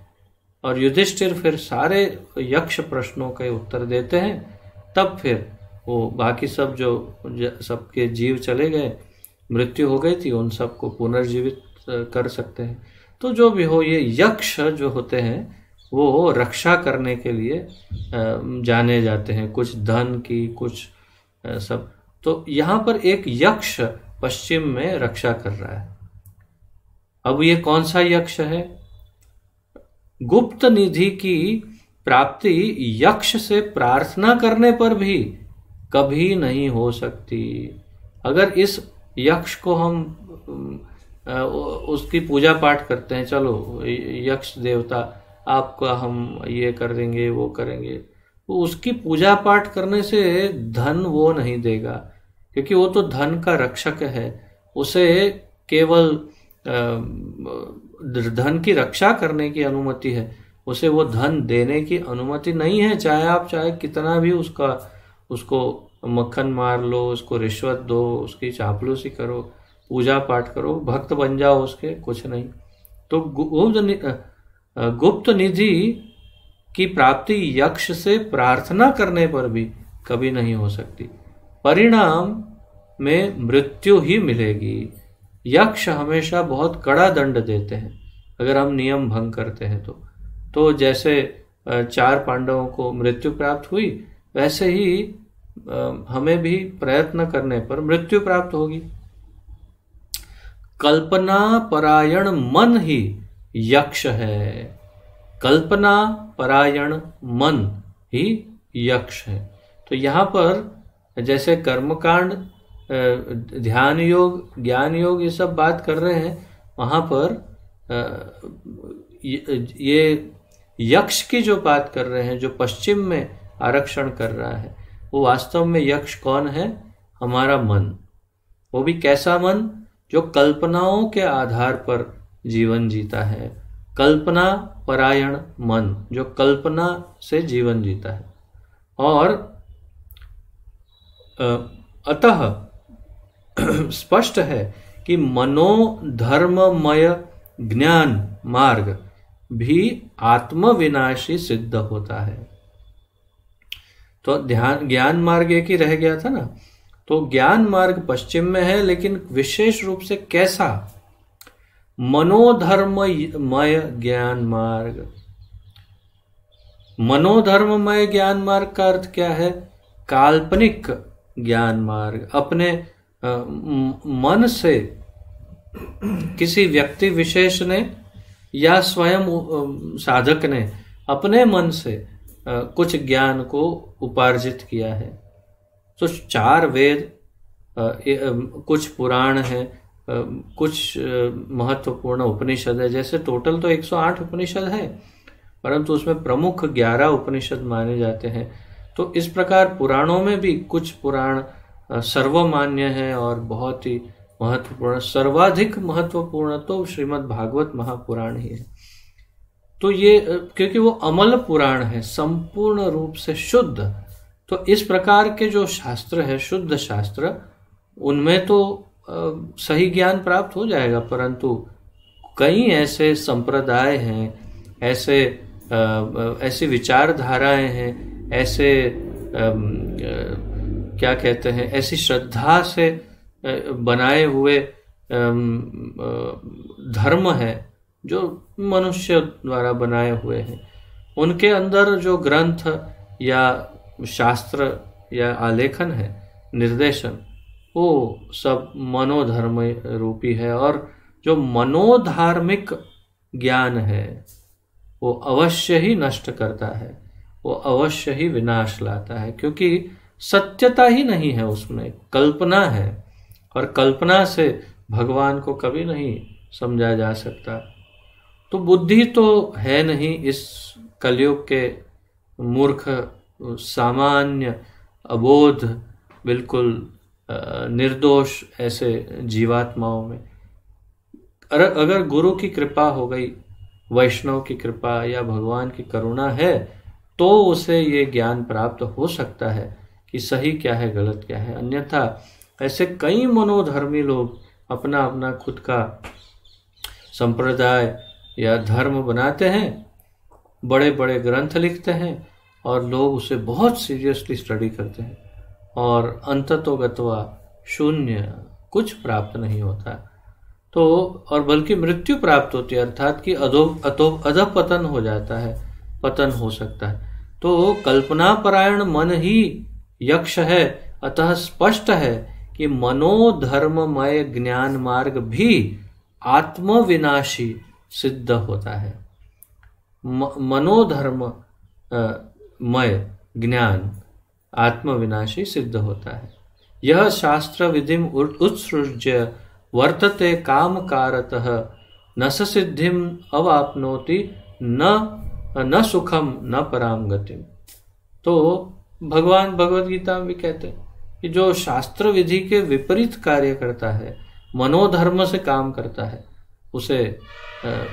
Speaker 1: और युधिष्ठिर फिर सारे यक्ष प्रश्नों के उत्तर देते हैं। तब फिर वो बाकी सब जो सबके जीव चले गए, मृत्यु हो गई थी, उन सबको पुनर्जीवित कर सकते हैं। तो जो भी हो, ये यक्ष जो होते हैं वो रक्षा करने के लिए जाने जाते हैं, कुछ धन की, कुछ सब। तो यहाँ पर एक यक्ष पश्चिम में रक्षा कर रहा है। अब ये कौन सा यक्ष है? गुप्त निधि की प्राप्ति यक्ष से प्रार्थना करने पर भी कभी नहीं हो सकती। अगर इस यक्ष को हम उसकी पूजा पाठ करते हैं, चलो यक्ष देवता आपका हम ये कर देंगे, वो करेंगे, तो उसकी पूजा पाठ करने से धन वो नहीं देगा, क्योंकि वो तो धन का रक्षक है। उसे केवल धन की रक्षा करने की अनुमति है, उसे वो धन देने की अनुमति नहीं है। चाहे कितना भी उसको मक्खन मार लो, उसको रिश्वत दो, उसकी चापलूसी करो, पूजा पाठ करो, भक्त बन जाओ उसके, कुछ नहीं। तो गुप्त निधि की प्राप्ति यक्ष से प्रार्थना करने पर भी कभी नहीं हो सकती। परिणाम में मृत्यु ही मिलेगी। यक्ष हमेशा बहुत कड़ा दंड देते हैं। अगर हम नियम भंग करते हैं तो जैसे 4 पांडवों को मृत्यु प्राप्त हुई, वैसे ही हमें भी प्रयत्न करने पर मृत्यु प्राप्त होगी। कल्पना परायण मन ही यक्ष है। कल्पना परायण मन ही यक्ष है। तो यहाँ पर जैसे कर्मकांड, ध्यान योग, ज्ञान योग, ये सब बात कर रहे हैं, वहां पर ये यक्ष की जो बात कर रहे हैं, जो पश्चिम में आरक्षण कर रहा है, वो वास्तव में यक्ष कौन है? हमारा मन। वो भी कैसा मन? जो कल्पनाओं के आधार पर जीवन जीता है। कल्पना परायण मन, जो कल्पना से जीवन जीता है। और अतः स्पष्ट है कि मनोधर्ममय ज्ञान मार्ग भी आत्मविनाशी सिद्ध होता है। तो ज्ञान मार्ग एक ही रह गया था ना। तो ज्ञान मार्ग पश्चिम में है, लेकिन विशेष रूप से कैसा? मनोधर्ममय ज्ञान मार्ग। मनोधर्ममय ज्ञान मार्ग का अर्थ क्या है? काल्पनिक ज्ञान मार्ग। अपने मन से किसी व्यक्ति विशेष ने या स्वयं साधक ने अपने मन से कुछ ज्ञान को उपार्जित किया है। तो 4 वेद, कुछ पुराण है, कुछ महत्वपूर्ण उपनिषद है। जैसे टोटल तो 108 उपनिषद है, परंतु उसमें प्रमुख 11 उपनिषद माने जाते हैं। तो इस प्रकार पुराणों में भी कुछ पुराण सर्वमान्य है और बहुत ही महत्वपूर्ण, सर्वाधिक महत्वपूर्ण तो श्रीमद् भागवत महापुराण ही है। तो ये क्योंकि वो अमल पुराण है, संपूर्ण रूप से शुद्ध। तो इस प्रकार के जो शास्त्र है, शुद्ध शास्त्र, उनमें तो सही ज्ञान प्राप्त हो जाएगा। परंतु कई ऐसे संप्रदाय हैं, ऐसी विचारधाराएं हैं, ऐसे क्या कहते हैं, ऐसी श्रद्धा से बनाए हुए धर्म है जो मनुष्य द्वारा बनाए हुए हैं। उनके अंदर जो ग्रंथ या शास्त्र या आलेखन है, निर्देशन, वो सब मनोधर्म रूपी है। और जो मनोधार्मिक ज्ञान है वो अवश्य ही नष्ट करता है, वो अवश्य ही विनाश लाता है, क्योंकि सत्यता ही नहीं है उसमें, कल्पना है। और कल्पना से भगवान को कभी नहीं समझा जा सकता। तो बुद्धि तो है नहीं इस कलयुग के मूर्ख, सामान्य, अबोध, बिल्कुल निर्दोष ऐसे जीवात्माओं में। अगर गुरु की कृपा हो गई, वैष्णव की कृपा या भगवान की करुणा है, तो उसे ये ज्ञान प्राप्त हो सकता है कि सही क्या है, गलत क्या है। अन्यथा ऐसे कई मनोधर्मी लोग अपना अपना खुद का संप्रदाय या धर्म बनाते हैं, बड़े बड़े ग्रंथ लिखते हैं और लोग उसे बहुत सीरियसली स्टडी करते हैं, और अंततोगत्वा शून्य, कुछ प्राप्त नहीं होता। तो और बल्कि मृत्यु प्राप्त होती है, अर्थात कि अधपतन हो जाता है, पतन हो सकता है। तो कल्पना परायण मन ही यक्ष है। अतः स्पष्ट है कि मनोधर्ममय ज्ञान मार्ग भी आत्मविनाशी सिद्ध होता है। मनोधर्ममय ज्ञान आत्मविनाशी सिद्ध होता है। यह शास्त्र विधिम उत्सृज्य वर्तते काम कारतः न स सिद्धिम अवाप्नोति न सुखम न पराम गतिम। तो भगवान भगवद गीता में भी कहते हैं कि जो शास्त्र विधि के विपरीत कार्य करता है, मनोधर्म से काम करता है, उसे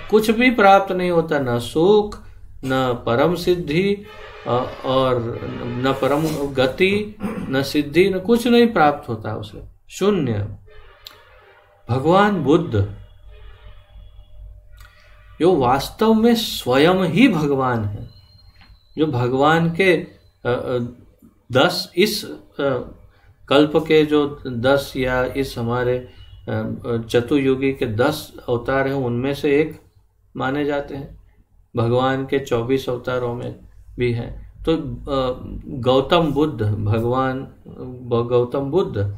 Speaker 1: कुछ भी प्राप्त नहीं होता, न सुख, न परम सिद्धि, और न परम गति, न सिद्धि, न कुछ नहीं प्राप्त होता उसे, शून्य। भगवान बुद्ध जो वास्तव में स्वयं ही भगवान है, जो भगवान के 10 इस कल्प के जो 10 या इस हमारे चतुर्युगी के 10 अवतार हैं, उनमें से एक माने जाते हैं, भगवान के 24 अवतारों में भी हैं। तो गौतम बुद्ध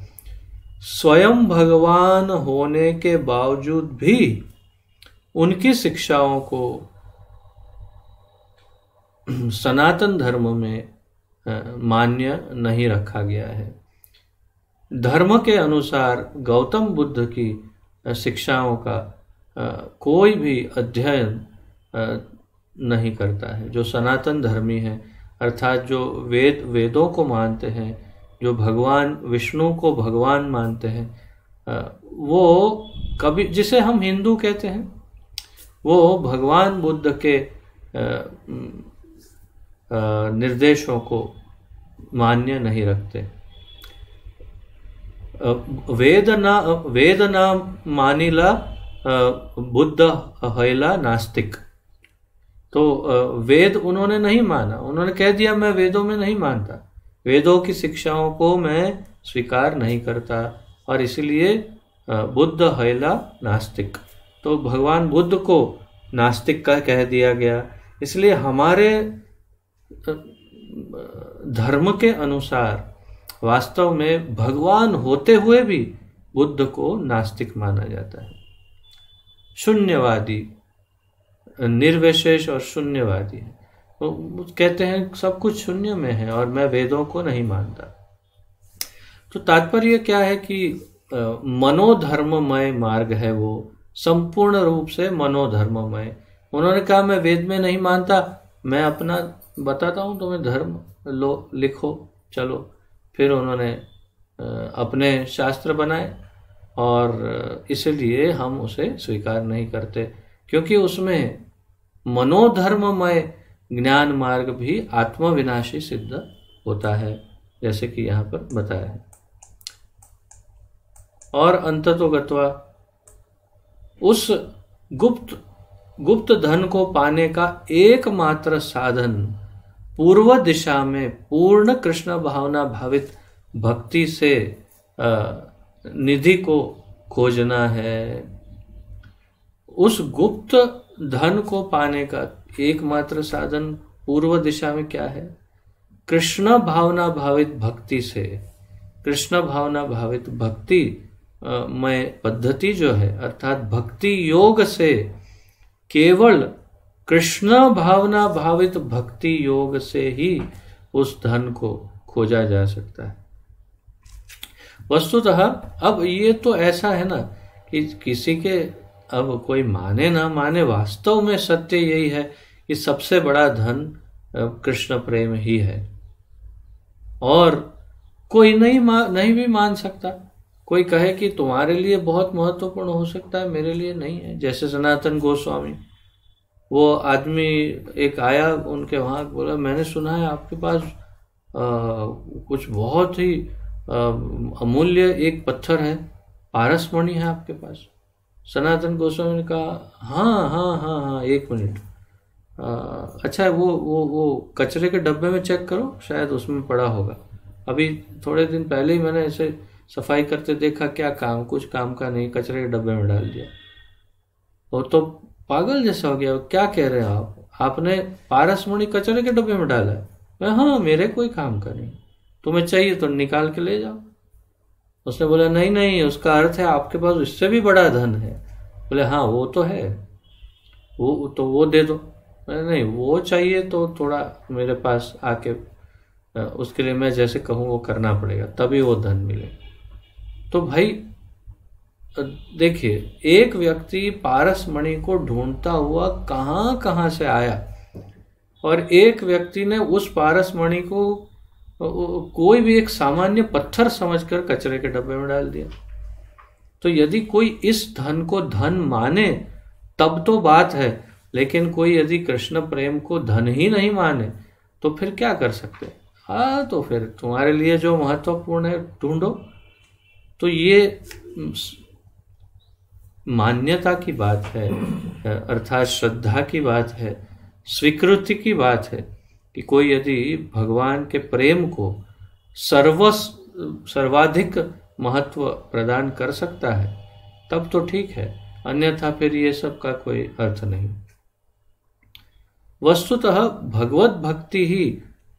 Speaker 1: स्वयं भगवान होने के बावजूद भी उनकी शिक्षाओं को सनातन धर्म में मान्य नहीं रखा गया है। धर्म के अनुसार गौतम बुद्ध की शिक्षाओं का कोई भी अध्ययन नहीं करता है। जो सनातन धर्मी है, अर्थात जो वेदों को मानते हैं, जो भगवान विष्णु को भगवान मानते हैं, वो कभी, जिसे हम हिंदू कहते हैं, वो भगवान बुद्ध के निर्देशों को मान्य नहीं रखते। वेद ना मानिला बुद्ध हैला नास्तिक। तो वेद उन्होंने नहीं माना, उन्होंने कह दिया मैं वेदों में नहीं मानता, वेदों की शिक्षाओं को मैं स्वीकार नहीं करता, और इसलिए बुद्ध हैला नास्तिक। तो भगवान बुद्ध को नास्तिक का कह दिया गया। इसलिए हमारे धर्म के अनुसार वास्तव में भगवान होते हुए भी बुद्ध को नास्तिक माना जाता है। शून्यवादी, निर्विशेष और शून्यवादी है। तो कहते हैं सब कुछ शून्य में है और मैं वेदों को नहीं मानता। तो तात्पर्य क्या है कि मनोधर्ममय मार्ग है, वो संपूर्ण रूप से मनोधर्ममय। उन्होंने कहा मैं वेद में नहीं मानता, मैं अपना बताता हूँ तुम्हें धर्म, लो लिखो चलो। फिर उन्होंने अपने शास्त्र बनाए और इसलिए हम उसे स्वीकार नहीं करते, क्योंकि उसमें मनोधर्ममय ज्ञान मार्ग भी आत्मविनाशी सिद्ध होता है, जैसे कि यहाँ पर बताया है। और अंततोगत्वा उस गुप्त धन को पाने का एकमात्र साधन पूर्व दिशा में पूर्ण कृष्ण भावना भावित भक्ति से निधि को खोजना है। उस गुप्त धन को पाने का एकमात्र साधन पूर्व दिशा में क्या है? कृष्ण भावना भावित भक्ति से। कृष्ण भावना भावित भक्ति में पद्धति जो है, अर्थात भक्ति योग से, केवल कृष्ण भावना भावित भक्ति योग से ही उस धन को खोजा जा सकता है। वस्तुतः अब ये तो ऐसा है ना कि किसी के, अब कोई माने ना माने, वास्तव में सत्य यही है कि सबसे बड़ा धन कृष्ण प्रेम ही है, और कोई नहीं भी मान सकता। कोई कहे कि तुम्हारे लिए बहुत महत्वपूर्ण हो सकता है, मेरे लिए नहीं है। जैसे सनातन गोस्वामी, वो आदमी एक आया उनके वहां, बोला मैंने सुना है आपके पास कुछ बहुत ही अमूल्य एक पत्थर है, पारसमणि है आपके पास। सनातन गोस्वामी ने कहा हाँ, एक मिनट, अच्छा वो कचरे के डब्बे में चेक करो, शायद उसमें पड़ा होगा। अभी थोड़े दिन पहले ही मैंने ऐसे सफाई करते देखा, क्या काम, कुछ काम का नहीं, कचरे के डब्बे में डाल दिया। वो तो पागल जैसा हो गया, क्या कह रहे हैं आप, आपने पारसमणि कचरे के डब्बे में डाला है? मैं हाँ, मेरे कोई काम का नहीं, तुम्हें चाहिए तो निकाल के ले जाओ। उसने बोला नहीं, उसका अर्थ है आपके पास इससे भी बड़ा धन है। बोले हाँ वो तो है, वो दे दो। नहीं, वो चाहिए तो थोड़ा मेरे पास आके, उसके लिए मैं जैसे कहूँ वो करना पड़ेगा, तभी वो धन मिले। तो भाई देखिए, एक व्यक्ति पारसमणि को ढूंढता हुआ कहाँ से आया, और एक व्यक्ति ने उस पारसमणि को कोई भी एक सामान्य पत्थर समझकर कचरे के डब्बे में डाल दिया। तो यदि कोई इस धन को धन माने तब तो बात है, लेकिन कोई यदि कृष्ण प्रेम को धन ही नहीं माने तो फिर क्या कर सकते? हाँ, तो फिर तुम्हारे लिए जो महत्वपूर्ण है ढूंढो। तो ये मान्यता की बात है, अर्थात श्रद्धा की बात है, स्वीकृति की बात है कि कोई यदि भगवान के प्रेम को सर्वाधिक महत्व प्रदान कर सकता है तब तो ठीक है, अन्यथा फिर ये सब का कोई अर्थ नहीं। वस्तुतः भगवत भक्ति ही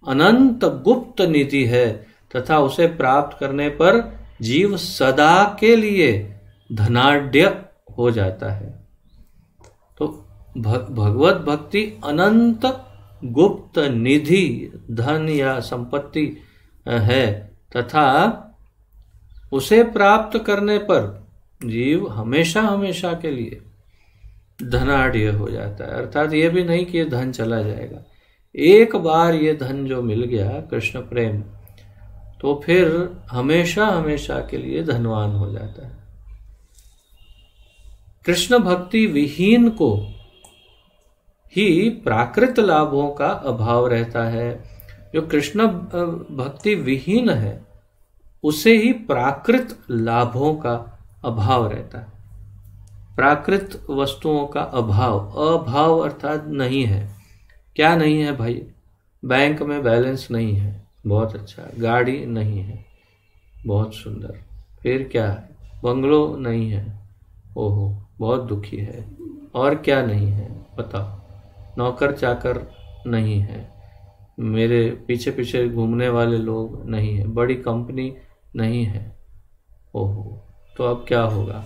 Speaker 1: अनंत गुप्त निधि है तथा उसे प्राप्त करने पर जीव सदा के लिए धनाढ्य हो जाता है। तो भगवत भक्ति अनंत गुप्त निधि धन या संपत्ति है तथा उसे प्राप्त करने पर जीव हमेशा हमेशा के लिए धनाढ्य हो जाता है। अर्थात ये भी नहीं कि ये धन चला जाएगा, एक बार ये धन जो मिल गया कृष्ण प्रेम, तो फिर हमेशा हमेशा के लिए धनवान हो जाता है। कृष्ण भक्ति विहीन को ही प्राकृत लाभों का अभाव रहता है। जो कृष्ण भक्ति विहीन है उसे ही प्राकृत लाभों का अभाव रहता है। प्राकृत वस्तुओं का अभाव, अभाव अर्थात नहीं है। क्या नहीं है भाई? बैंक में बैलेंस नहीं है, बहुत अच्छा। गाड़ी नहीं है, बहुत सुंदर। फिर क्या है? बंगलो नहीं है, ओहो बहुत दुखी है। और क्या नहीं है बताओ? नौकर चाकर नहीं है, मेरे पीछे पीछे घूमने वाले लोग नहीं है, बड़ी कंपनी नहीं है, ओहो। तो अब क्या होगा?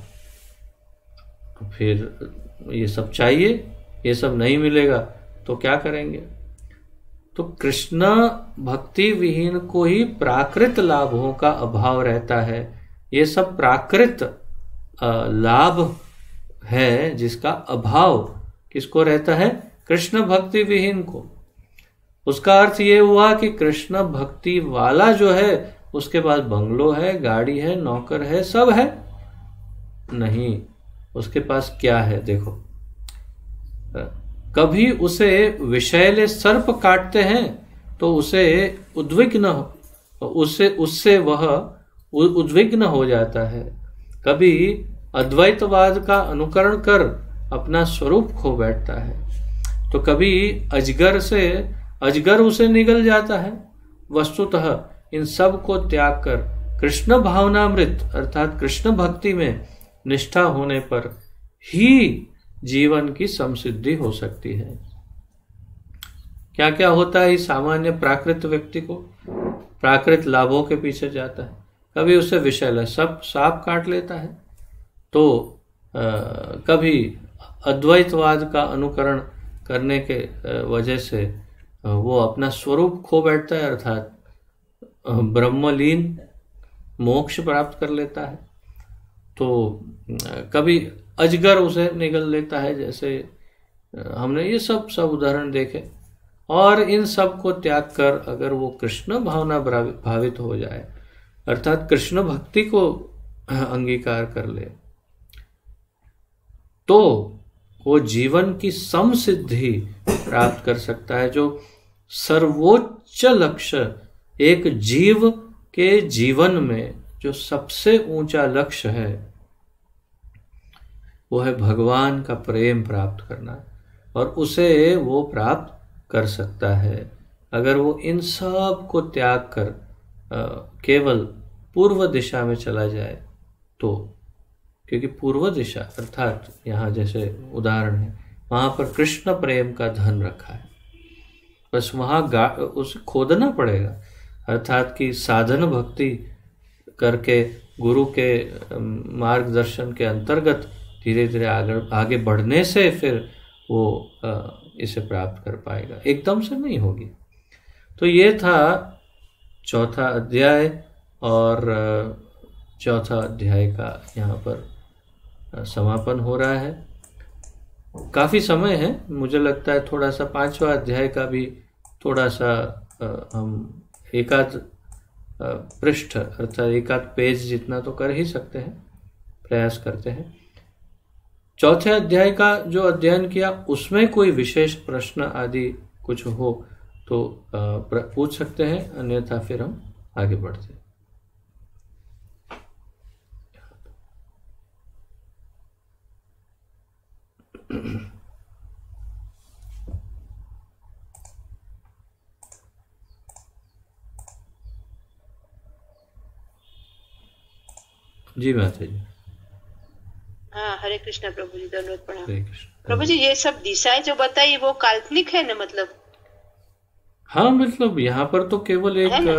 Speaker 1: तो फिर ये सब चाहिए, ये सब नहीं मिलेगा तो क्या करेंगे? तो कृष्ण भक्ति विहीन को ही प्राकृत लाभों का अभाव रहता है। ये सब प्राकृत लाभ है जिसका अभाव किसको रहता है? कृष्ण भक्ति विहीन को। उसका अर्थ ये हुआ कि कृष्ण भक्ति वाला जो है उसके पास बंगलो है, गाड़ी है, नौकर है, सब है? नहीं, उसके पास क्या है? देखो, कभी उसे विषैले सर्प काटते हैं तो उसे उद्विग्न उससे वह उद्विग्न हो जाता है। कभी अद्वैतवाद का अनुकरण कर अपना स्वरूप खो बैठता है, तो कभी अजगर उसे निगल जाता है। वस्तुतः इन सब को त्याग कर कृष्ण भावनामृत अर्थात कृष्ण भक्ति में निष्ठा होने पर ही जीवन की समसिद्धि हो सकती है। क्या क्या होता है इस सामान्य प्राकृत व्यक्ति को? प्राकृत लाभों के पीछे जाता है, कभी उसे विषैला सांप काट लेता है, तो कभी अद्वैतवाद का अनुकरण करने के वजह से वो अपना स्वरूप खो बैठता है, अर्थात ब्रह्मलीन मोक्ष प्राप्त कर लेता है। तो कभी अजगर उसे निगल लेता है, जैसे हमने ये सब उदाहरण देखे। और इन सब को त्याग कर अगर वो कृष्ण भावना भावित हो जाए, अर्थात कृष्ण भक्ति को अंगीकार कर ले, तो वो जीवन की समसिद्धि प्राप्त कर सकता है। जो सर्वोच्च लक्ष्य एक जीव के जीवन में जो सबसे ऊंचा लक्ष्य है वो है भगवान का प्रेम प्राप्त करना, और उसे वो प्राप्त कर सकता है अगर वो इन सब को त्याग कर केवल पूर्व दिशा में चला जाए तो। क्योंकि पूर्व दिशा अर्थात यहाँ जैसे उदाहरण है, वहां पर कृष्ण प्रेम का धन रखा है, बस वहां उसे खोदना पड़ेगा। अर्थात कि साधन भक्ति करके गुरु के मार्गदर्शन के अंतर्गत धीरे धीरे आगे बढ़ने से फिर वो इसे प्राप्त कर पाएगा, एकदम से नहीं होगी। तो ये था चौथा अध्याय, और चौथा अध्याय का यहाँ पर समापन हो रहा है। काफ़ी समय है, मुझे लगता है थोड़ा सा पांचवा अध्याय का भी थोड़ा सा हम एकाध पृष्ठ अर्थात एकाध पेज जितना तो कर ही सकते हैं, प्रयास करते हैं। चौथे अध्याय का जो अध्ययन किया उसमें कोई विशेष प्रश्न आदि कुछ हो तो पूछ सकते हैं, अन्यथा फिर हम आगे बढ़ते हैं। जी माता जी।
Speaker 2: हाँ, हरे कृष्णा प्रभु जी, दंडवत प्रणाम।
Speaker 1: हरे कृष्ण।
Speaker 2: प्रभु जी ये सब दिशाएं जो बताई वो काल्पनिक है ना, मतलब?
Speaker 1: हाँ, मतलब यहाँ पर तो केवल
Speaker 2: है
Speaker 1: एक
Speaker 2: ना?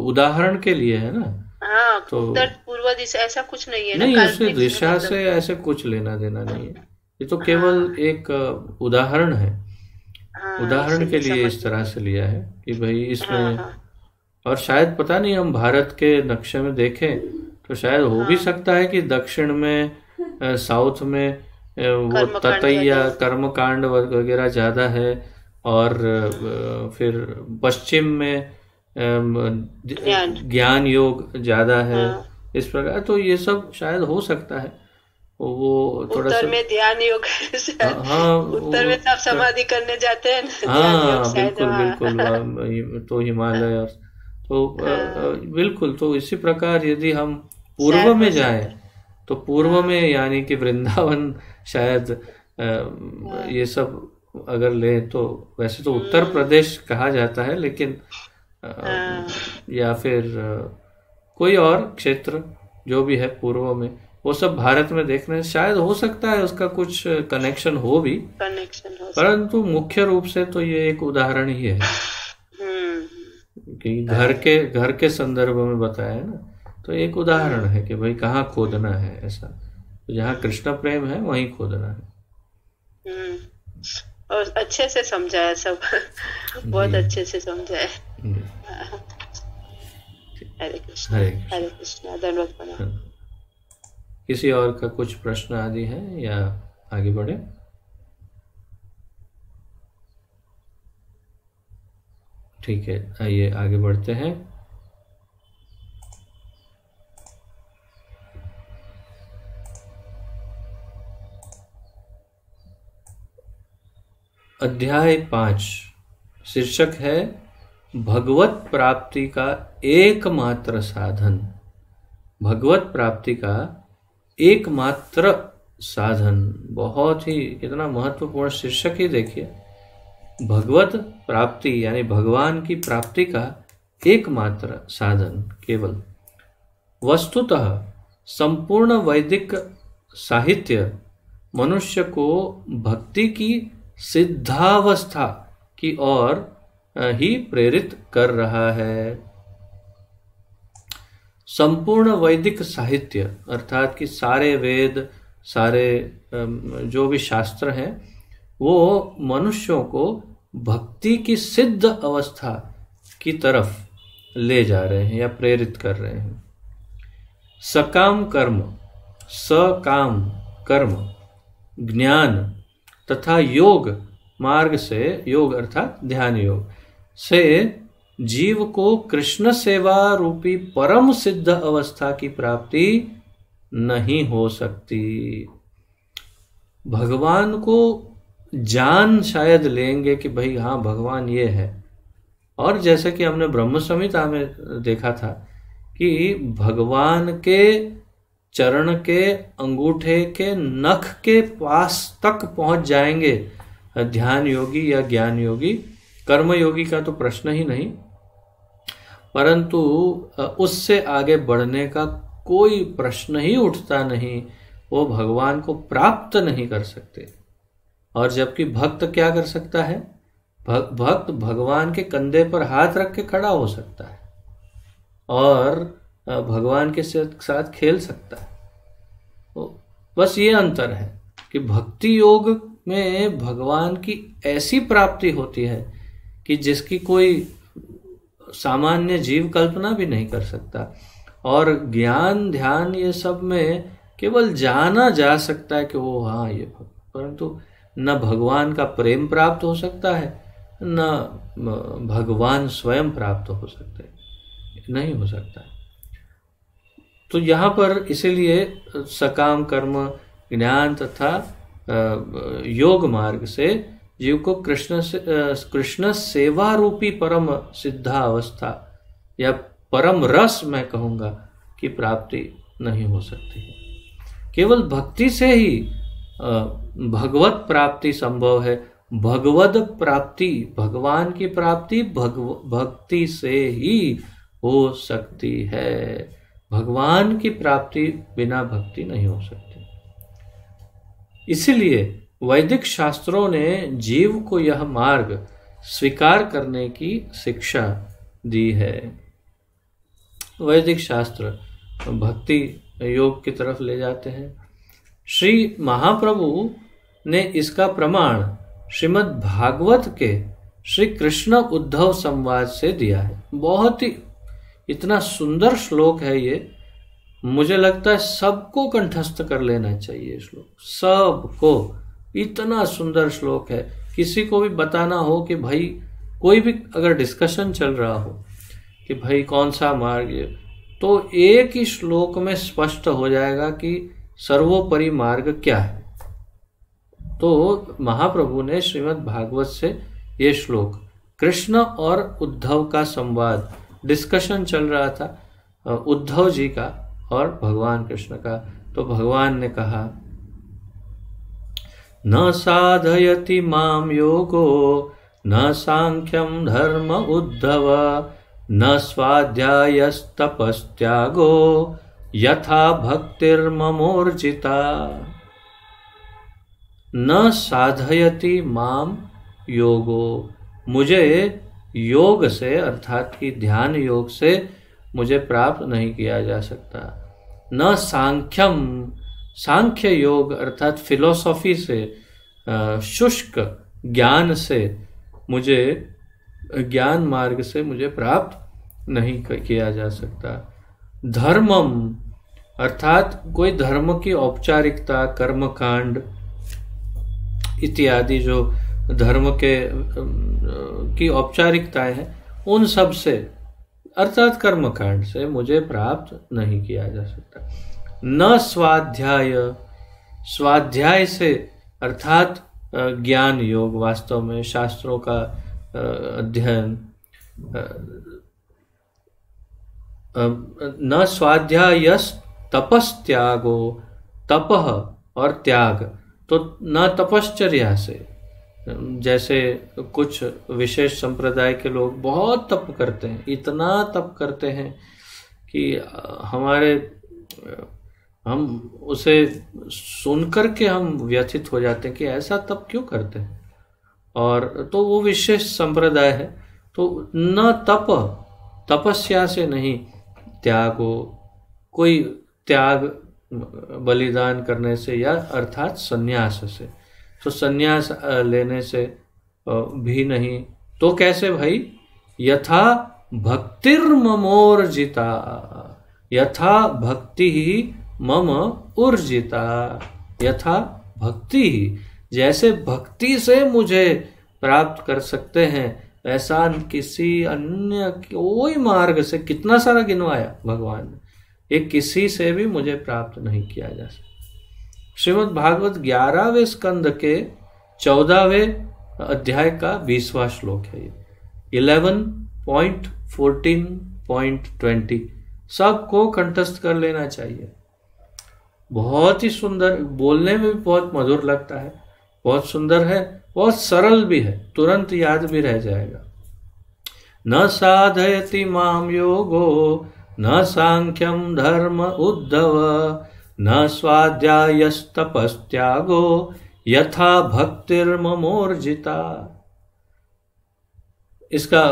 Speaker 1: उदाहरण के लिए है ना।
Speaker 2: हाँ,
Speaker 1: तो
Speaker 2: उत्तर पूर्व दिशा ऐसा कुछ नहीं है ना,
Speaker 1: नहीं, उससे
Speaker 2: काल्पनिक है
Speaker 1: दिशा
Speaker 2: मतलब।
Speaker 1: से ऐसे कुछ लेना देना नहीं है। ये तो केवल
Speaker 2: हाँ
Speaker 1: एक उदाहरण है।
Speaker 2: हाँ,
Speaker 1: उदाहरण के
Speaker 2: इसीलिए
Speaker 1: लिए
Speaker 2: समझ
Speaker 1: इस
Speaker 2: में
Speaker 1: तरह
Speaker 2: नहीं।
Speaker 1: से लिया है कि भाई
Speaker 2: हाँ
Speaker 1: इसमें,
Speaker 2: हाँ
Speaker 1: और शायद पता नहीं, हम भारत के नक्शे में देखें तो शायद हो भी
Speaker 2: हाँ,
Speaker 1: सकता है कि दक्षिण में, साउथ में वो
Speaker 2: कर्मकांड ज्यादा
Speaker 1: ततैया
Speaker 2: होगा।
Speaker 1: कर्मकांड वगैरह ज्यादा है। और
Speaker 2: हम्म,
Speaker 1: फिर पश्चिम में
Speaker 2: ज्ञान।
Speaker 1: ज्ञान योग ज्यादा है।
Speaker 2: हाँ,
Speaker 1: इस प्रकार तो ये सब शायद हो सकता है। वो थोड़ा
Speaker 2: उत्तर
Speaker 1: सा,
Speaker 2: में ध्यान योग
Speaker 1: हाँ
Speaker 2: शायद।
Speaker 1: हाँ,
Speaker 2: उत्तर में सब
Speaker 1: उत्तर,
Speaker 2: समाधि करने जाते हैं ना, ध्यान योग
Speaker 1: हाँ
Speaker 2: शायद
Speaker 1: बिल्कुल बिल्कुल,
Speaker 2: वहाँ।
Speaker 1: तो हिमालय और तो
Speaker 2: हाँ,
Speaker 1: बिल्कुल, तो इसी प्रकार यदि हम पूर्व
Speaker 2: शायद
Speaker 1: में
Speaker 2: हो
Speaker 1: जाएं
Speaker 2: सकता है।
Speaker 1: तो पूर्व में
Speaker 2: हाँ
Speaker 1: यानी कि वृंदावन शायद,
Speaker 2: हाँ,
Speaker 1: ये सब अगर लें तो वैसे तो उत्तर
Speaker 2: हम्म,
Speaker 1: प्रदेश कहा जाता है, लेकिन
Speaker 2: हाँ,
Speaker 1: या फिर कोई और क्षेत्र जो भी है पूर्व में, वो सब भारत में देखने से शायद हो सकता है उसका कुछ कनेक्शन हो भी।
Speaker 2: कनेक्शन हो सकता
Speaker 1: परंतु मुख्य रूप से तो ये एक उदाहरण ही है
Speaker 2: है।
Speaker 1: कि
Speaker 2: बराबर।
Speaker 1: घर के संदर्भ में बताया है ना। तो एक उदाहरण है कि भाई कहाँ खोदना है ऐसा, तो जहाँ कृष्ण प्रेम है वहीं खोदना है।
Speaker 2: हम्म, और अच्छे से समझाया सब।
Speaker 1: जी
Speaker 2: बहुत अच्छे से समझाया।
Speaker 1: जी।
Speaker 2: हरे कृष्णा।
Speaker 1: हरे
Speaker 2: हरे
Speaker 1: कृष्ण।
Speaker 2: कृष्णा, धन्यवाद प्रणाम।
Speaker 1: हाँ। किसी और का कुछ प्रश्न आदि है या आगे बढ़े? ठीक है, आइए आगे बढ़ते हैं। अध्याय 5, शीर्षक है भगवत प्राप्ति का एकमात्र साधन। भगवत प्राप्ति का एकमात्र साधन, बहुत ही कितना महत्वपूर्ण शीर्षक ही देखिए। भगवत प्राप्ति यानी भगवान की प्राप्ति का एकमात्र साधन केवल। वस्तुतः संपूर्ण वैदिक साहित्य मनुष्य को भक्ति की सिद्धावस्था की ओर ही प्रेरित कर रहा है। संपूर्ण वैदिक साहित्य अर्थात कि सारे वेद, सारे जो भी शास्त्र हैं, वो मनुष्यों को भक्ति की सिद्ध अवस्था की तरफ ले जा रहे हैं या प्रेरित कर रहे हैं। सकाम कर्म, ज्ञान तथा योग मार्ग से, योग अर्थात ध्यान योग से जीव को कृष्ण सेवा रूपी परम सिद्ध अवस्था की प्राप्ति नहीं हो सकती। भगवान को जान शायद लेंगे कि भाई हाँ भगवान ये है, और जैसे कि हमने ब्रह्म संहिता में देखा था कि भगवान के चरण के अंगूठे के नख के पास तक पहुंच जाएंगे ध्यान योगी या ज्ञान योगी। कर्म योगी का तो प्रश्न ही नहीं, परंतु उससे आगे बढ़ने का कोई प्रश्न ही उठता नहीं, वो भगवान को प्राप्त नहीं कर सकते। और जबकि भक्त क्या कर सकता है? भक्त भगवान के कंधे पर हाथ रख के खड़ा हो सकता है और भगवान के साथ खेल सकता है। तो बस ये अंतर है कि भक्ति योग में भगवान की ऐसी प्राप्ति होती है कि जिसकी कोई सामान्य जीव कल्पना भी नहीं कर सकता, और ज्ञान ध्यान ये सब में केवल जाना जा सकता है कि वो हाँ ये, परंतु न भगवान का प्रेम प्राप्त हो सकता है, न भगवान स्वयं प्राप्त हो सकते, नहीं हो सकता है। तो यहाँ पर इसीलिए सकाम कर्म, ज्ञान तथा योग मार्ग से जीव को कृष्ण सेवा रूपी परम सिद्धा अवस्था या परम रस मैं कहूँगा की प्राप्ति नहीं हो सकती है। केवल भक्ति से ही भगवत प्राप्ति संभव है। भगवद प्राप्ति, भगवान की प्राप्ति भक्ति से ही हो सकती है। भगवान की प्राप्ति बिना भक्ति नहीं हो सकती। इसीलिए वैदिक शास्त्रों ने जीव को यह मार्ग स्वीकार करने की शिक्षा दी है। वैदिक शास्त्र भक्ति योग की तरफ ले जाते हैं। श्री महाप्रभु ने इसका प्रमाण श्रीमद् भागवत के श्री कृष्ण उद्धव संवाद से दिया है। बहुत ही इतना सुंदर श्लोक है ये, मुझे लगता है सबको कंठस्थ कर लेना चाहिए श्लोक, सबको। इतना सुंदर श्लोक है। किसी को भी बताना हो कि भाई कोई भी अगर डिस्कशन चल रहा हो कि भाई कौन सा मार्ग है, तो एक ही श्लोक में स्पष्ट हो जाएगा कि सर्वोपरि मार्ग क्या है। तो महाप्रभु ने श्रीमद् भागवत से ये श्लोक, कृष्ण और उद्धव का संवाद, डिस्कशन चल रहा था उद्धव जी का और भगवान कृष्ण का। तो भगवान ने कहा, न साधयति माम योगो न सांख्यम धर्म उद्धव न स्वाध्यायस्तपस्त्यागो यथा भक्तिर्ममोर्जिता। न साधयति माम योगो, मुझे योग से अर्थात कि ध्यान योग से मुझे प्राप्त नहीं किया जा सकता। न सांख्यम, सांख्य योग अर्थात फिलोसॉफी से, शुष्क ज्ञान से मुझे, ज्ञान मार्ग से मुझे प्राप्त नहीं किया जा सकता। धर्मम अर्थात कोई धर्म की औपचारिकता, कर्मकांड इत्यादि जो धर्म के की औपचारिकताएं हैं, उन सब से अर्थात कर्मकांड से मुझे प्राप्त नहीं किया जा सकता। न स्वाध्याय, स्वाध्याय से अर्थात ज्ञान योग, वास्तव में शास्त्रों का अध्ययन, न स्वाध्यायस तपस्त्यागो, तपह और त्याग, तो न तपश्चर्या से, जैसे कुछ विशेष संप्रदाय के लोग बहुत तप करते हैं, इतना तप करते हैं कि हम उसे सुनकर के हम व्यथित हो जाते हैं कि ऐसा तप क्यों करते हैं। और तो वो विशेष संप्रदाय है। तो न तप, तपस्या से नहीं, त्यागो, कोई त्याग बलिदान करने से या अर्थात संन्यास से, तो संन्यास लेने से भी नहीं। तो कैसे भाई, यथा भक्तिर्ममोर्जिता, यथा भक्ति ही मम उर्जिता, यथा भक्ति ही, जैसे भक्ति से मुझे प्राप्त कर सकते हैं, ऐसा किसी अन्य कोई मार्ग से, कितना सारा गिनवाया भगवान ने, ये किसी से भी मुझे प्राप्त नहीं किया जा सकता। श्रीमद् भागवत 11वें स्कंद के 14वें अध्याय का 20वां श्लोक है ये, 11.14.20, सबको कंठस्थ कर लेना चाहिए। बहुत ही सुंदर, बोलने में भी बहुत मधुर लगता है, बहुत सुंदर है, बहुत सरल भी है, तुरंत याद भी रह जाएगा। न साधयति माम योगो न सांख्यम धर्म उद्धव न स्वाध्यायस्तपस्त्यागो यथा भक्तिर्ममोर्जिता। इसका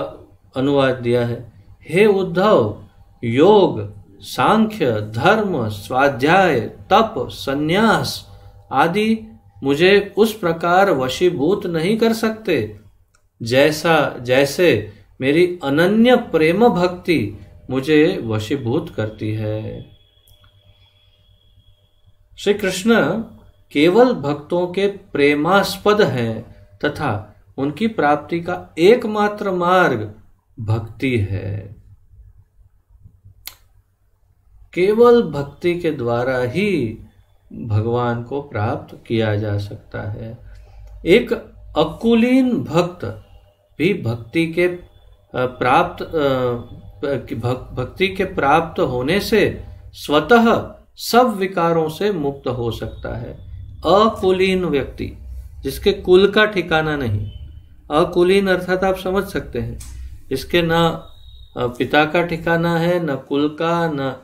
Speaker 1: अनुवाद दिया है, हे उद्धव, योग, सांख्य, धर्म, स्वाध्याय, तप, संन्यास आदि मुझे उस प्रकार वशीभूत नहीं कर सकते जैसे मेरी अनन्य प्रेम भक्ति मुझे वशीभूत करती है। श्री कृष्ण केवल भक्तों के प्रेमास्पद हैं तथा उनकी प्राप्ति का एकमात्र मार्ग भक्ति है। केवल भक्ति के द्वारा ही भगवान को प्राप्त किया जा सकता है। एक अकुलीन भक्त भी भक्ति के प्राप्त होने से स्वतः सब विकारों से मुक्त हो सकता है। अकुलीन व्यक्ति, जिसके कुल का ठिकाना नहीं, अकुलीन अर्थात आप समझ सकते हैं, जिसके ना पिता का ठिकाना है, न कुल का, न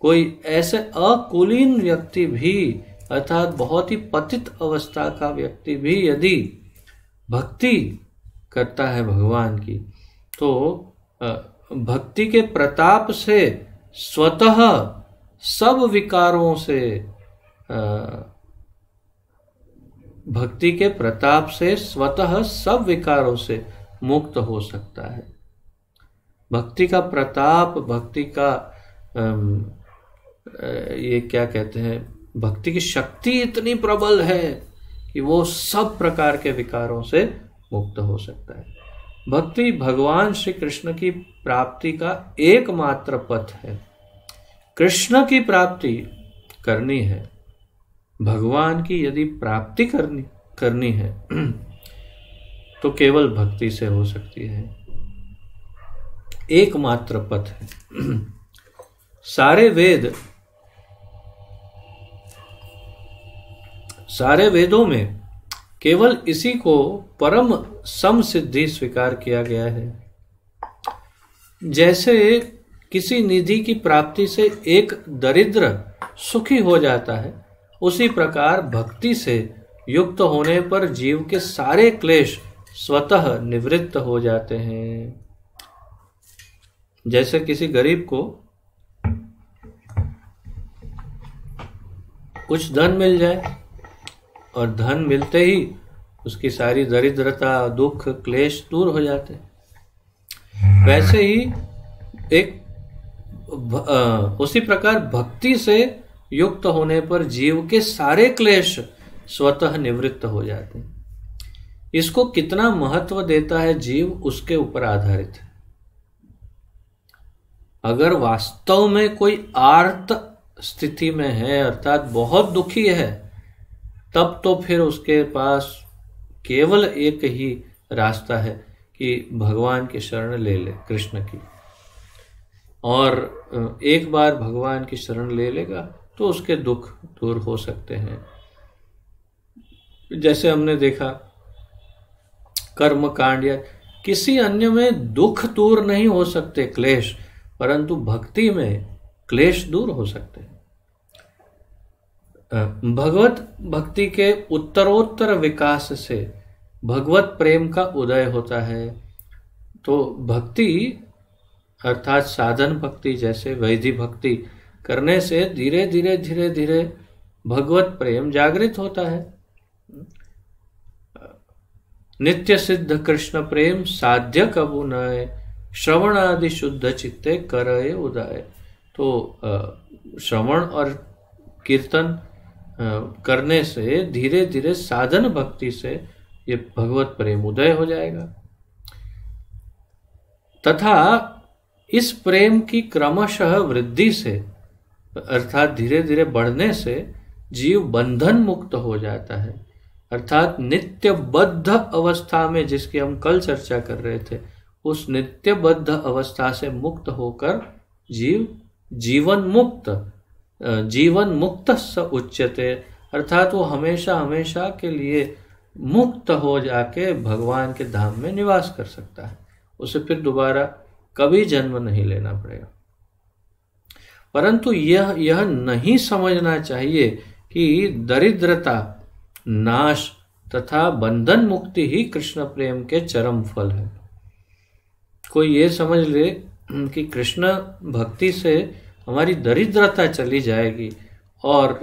Speaker 1: कोई, ऐसे अकुलीन व्यक्ति भी अर्थात बहुत ही पतित अवस्था का व्यक्ति भी यदि भक्ति करता है भगवान की, तो भक्ति के प्रताप से स्वतः सब विकारों से, भक्ति के प्रताप से स्वतः सब विकारों से मुक्त हो सकता है। भक्ति का प्रताप, भक्ति का ये क्या कहते हैं, भक्ति की शक्ति इतनी प्रबल है कि वो सब प्रकार के विकारों से मुक्त हो सकता है। भक्ति भगवान श्री कृष्ण की प्राप्ति का एकमात्र पथ है। कृष्ण की प्राप्ति करनी है, भगवान की यदि प्राप्ति करनी है तो केवल भक्ति से हो सकती है, एकमात्र पथ है। सारे वेदों में केवल इसी को परम समसिद्धि स्वीकार किया गया है। जैसे किसी निधि की प्राप्ति से एक दरिद्र सुखी हो जाता है, उसी प्रकार भक्ति से युक्त होने पर जीव के सारे क्लेश स्वतः निवृत्त हो जाते हैं। जैसे किसी गरीब को कुछ धन मिल जाए और धन मिलते ही उसकी सारी दरिद्रता, दुख, क्लेश दूर हो जाते हैं, वैसे ही उसी प्रकार भक्ति से युक्त होने पर जीव के सारे क्लेश स्वतः निवृत्त हो जाते हैं। इसको कितना महत्व देता है जीव, उसके ऊपर आधारित है। अगर वास्तव में कोई आर्त स्थिति में है, अर्थात बहुत दुखी है, तब तो फिर उसके पास केवल एक ही रास्ता है कि भगवान की शरण ले ले, कृष्ण की। और एक बार भगवान की शरण ले लेगा तो उसके दुख दूर हो सकते हैं। जैसे हमने देखा कर्म कांड या किसी अन्य में दुख दूर नहीं हो सकते, क्लेश, परंतु भक्ति में क्लेश दूर हो सकते हैं। भगवत भक्ति के उत्तरोत्तर विकास से भगवत प्रेम का उदय होता है। तो भक्ति अर्थात साधन भक्ति, जैसे वैधि भक्ति करने से धीरे धीरे भगवत प्रेम जागृत होता है। नित्य सिद्ध कृष्ण प्रेम साध्य कबू नय, श्रवण आदि शुद्ध चित्ते करय उदय। तो श्रवण और कीर्तन करने से धीरे धीरे साधन भक्ति से ये भगवत प्रेम उदय हो जाएगा, तथा इस प्रेम की क्रमशः वृद्धि से अर्थात धीरे धीरे बढ़ने से जीव बंधन मुक्त हो जाता है। अर्थात नित्यबद्ध अवस्था में, जिसकी हम कल चर्चा कर रहे थे, उस नित्यबद्ध अवस्था से मुक्त होकर जीव जीवन मुक्त स उच्यते, अर्थात वो हमेशा हमेशा के लिए मुक्त हो जाके भगवान के धाम में निवास कर सकता है। उसे फिर दोबारा कभी जन्म नहीं लेना पड़ेगा। परंतु यह नहीं समझना चाहिए कि दरिद्रता, नाश तथा बंधन मुक्ति ही कृष्ण प्रेम के चरम फल है। कोई ये समझ ले कि कृष्ण भक्ति से हमारी दरिद्रता चली जाएगी और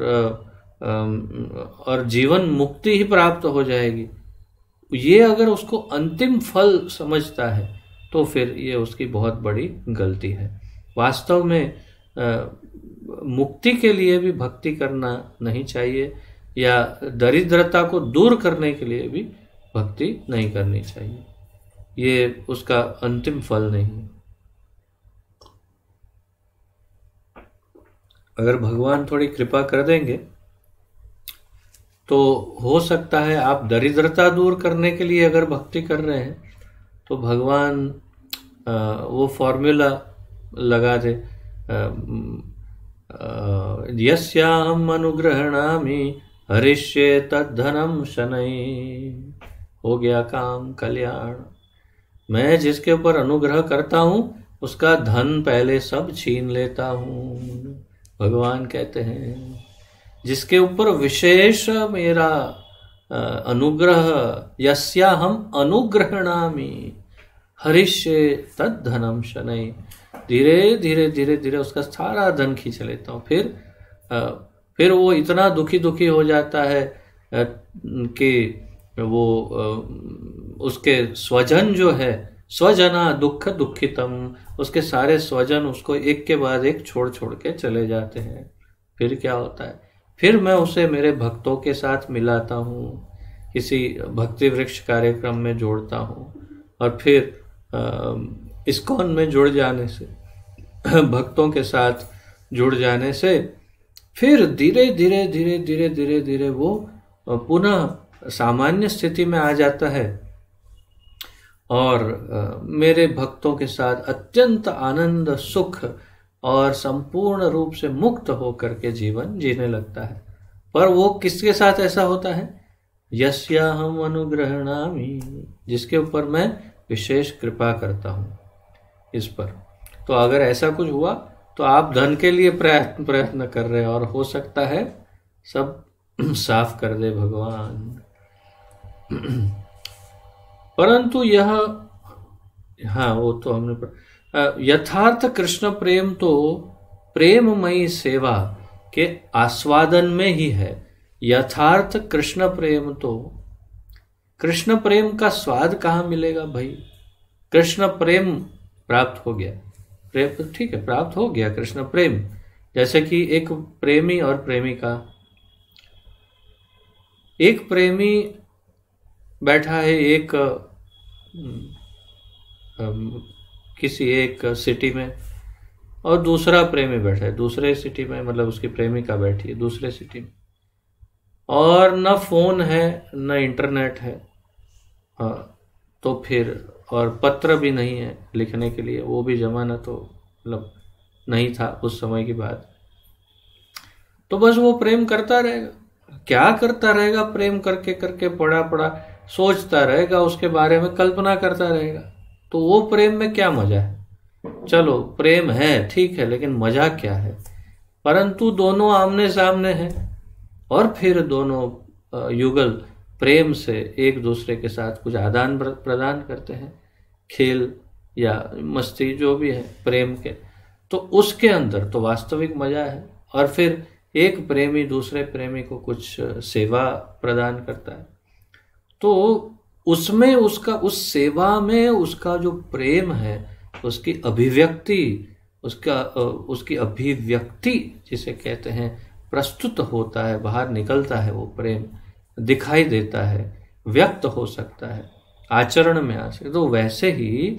Speaker 1: जीवन मुक्ति ही प्राप्त हो जाएगी, ये अगर उसको अंतिम फल समझता है तो फिर ये उसकी बहुत बड़ी गलती है। वास्तव में मुक्ति के लिए भी भक्ति करना नहीं चाहिए, या दरिद्रता को दूर करने के लिए भी भक्ति नहीं करनी चाहिए। ये उसका अंतिम फल नहीं। अगर भगवान थोड़ी कृपा कर देंगे तो हो सकता है आप दरिद्रता दूर करने के लिए अगर भक्ति कर रहे हैं तो भगवान वो फॉर्मूला लगा दे, यस्याहम् अनुगृह्णामि हरिष्ये तद्धनम शनै, हो गया काम कल्याण। मैं जिसके ऊपर अनुग्रह करता हूं उसका धन पहले सब छीन लेता हूं, भगवान कहते हैं। जिसके ऊपर विशेष मेरा अनुग्रह, यस्या हम अनुग्रहणामि हरिष्ये तद धनम शनै। धीरे धीरे धीरे धीरे उसका सारा धन खींच लेता हूँ। फिर वो इतना दुखी दुखी हो जाता है कि वो उसके स्वजन जो है, स्वजना दुख दुखितम, उसके सारे स्वजन उसको एक के बाद एक छोड़ छोड़ के चले जाते हैं। फिर क्या होता है, फिर मैं उसे मेरे भक्तों के साथ मिलाता हूँ, किसी भक्ति वृक्ष कार्यक्रम में जोड़ता हूँ, और फिर इस्कॉन में जुड़ जाने से, भक्तों के साथ जुड़ जाने से फिर धीरे धीरे धीरे धीरे धीरे धीरे वो पुनः सामान्य स्थिति में आ जाता है और मेरे भक्तों के साथ अत्यंत आनंद, सुख और संपूर्ण रूप से मुक्त होकर के जीवन जीने लगता है। पर वो किसके साथ ऐसा होता है? यस्या हम अनुग्रहणामि, जिसके ऊपर मैं विशेष कृपा करता हूँ इस पर। तो अगर ऐसा कुछ हुआ तो आप धन के लिए प्रयत्न कर रहे हैं और हो सकता है सब साफ कर दे भगवान। परंतु यह, हाँ वो तो हमने यथार्थ कृष्ण प्रेम तो प्रेममयी सेवा के आस्वादन में ही है। यथार्थ कृष्ण प्रेम तो, कृष्ण प्रेम का स्वाद कहाँ मिलेगा भाई? कृष्ण प्रेम प्राप्त हो गया, प्रेम ठीक है प्राप्त हो गया कृष्ण प्रेम। जैसे कि एक प्रेमी और प्रेमिका, एक प्रेमी बैठा है किसी एक सिटी में, और दूसरा प्रेमी बैठा है दूसरे सिटी में, मतलब उसकी प्रेमिका बैठी है दूसरे सिटी में, और न फोन है न इंटरनेट है, तो फिर और पत्र भी नहीं है लिखने के लिए, वो भी जमाना तो मतलब नहीं था उस समय की बात। तो बस वो प्रेम करता रहेगा, क्या करता रहेगा? प्रेम करके करके पड़ा पड़ा सोचता रहेगा, उसके बारे में कल्पना करता रहेगा। तो वो प्रेम में क्या मजा है? चलो प्रेम है ठीक है, लेकिन मजा क्या है? परंतु दोनों आमने सामने हैं और फिर दोनों युगल प्रेम से एक दूसरे के साथ कुछ आदान प्रदान करते हैं, खेल या मस्ती जो भी है प्रेम के, तो उसके अंदर तो वास्तविक मजा है। और फिर एक प्रेमी दूसरे प्रेमी को कुछ सेवा प्रदान करता है, तो उसमें उसका, उस सेवा में उसका जो प्रेम है, उसकी अभिव्यक्ति, उसकी अभिव्यक्ति जिसे कहते हैं, प्रस्तुत होता है, बाहर निकलता है, वो प्रेम दिखाई देता है, व्यक्त हो सकता है, आचरण में आ सकता है। तो वैसे ही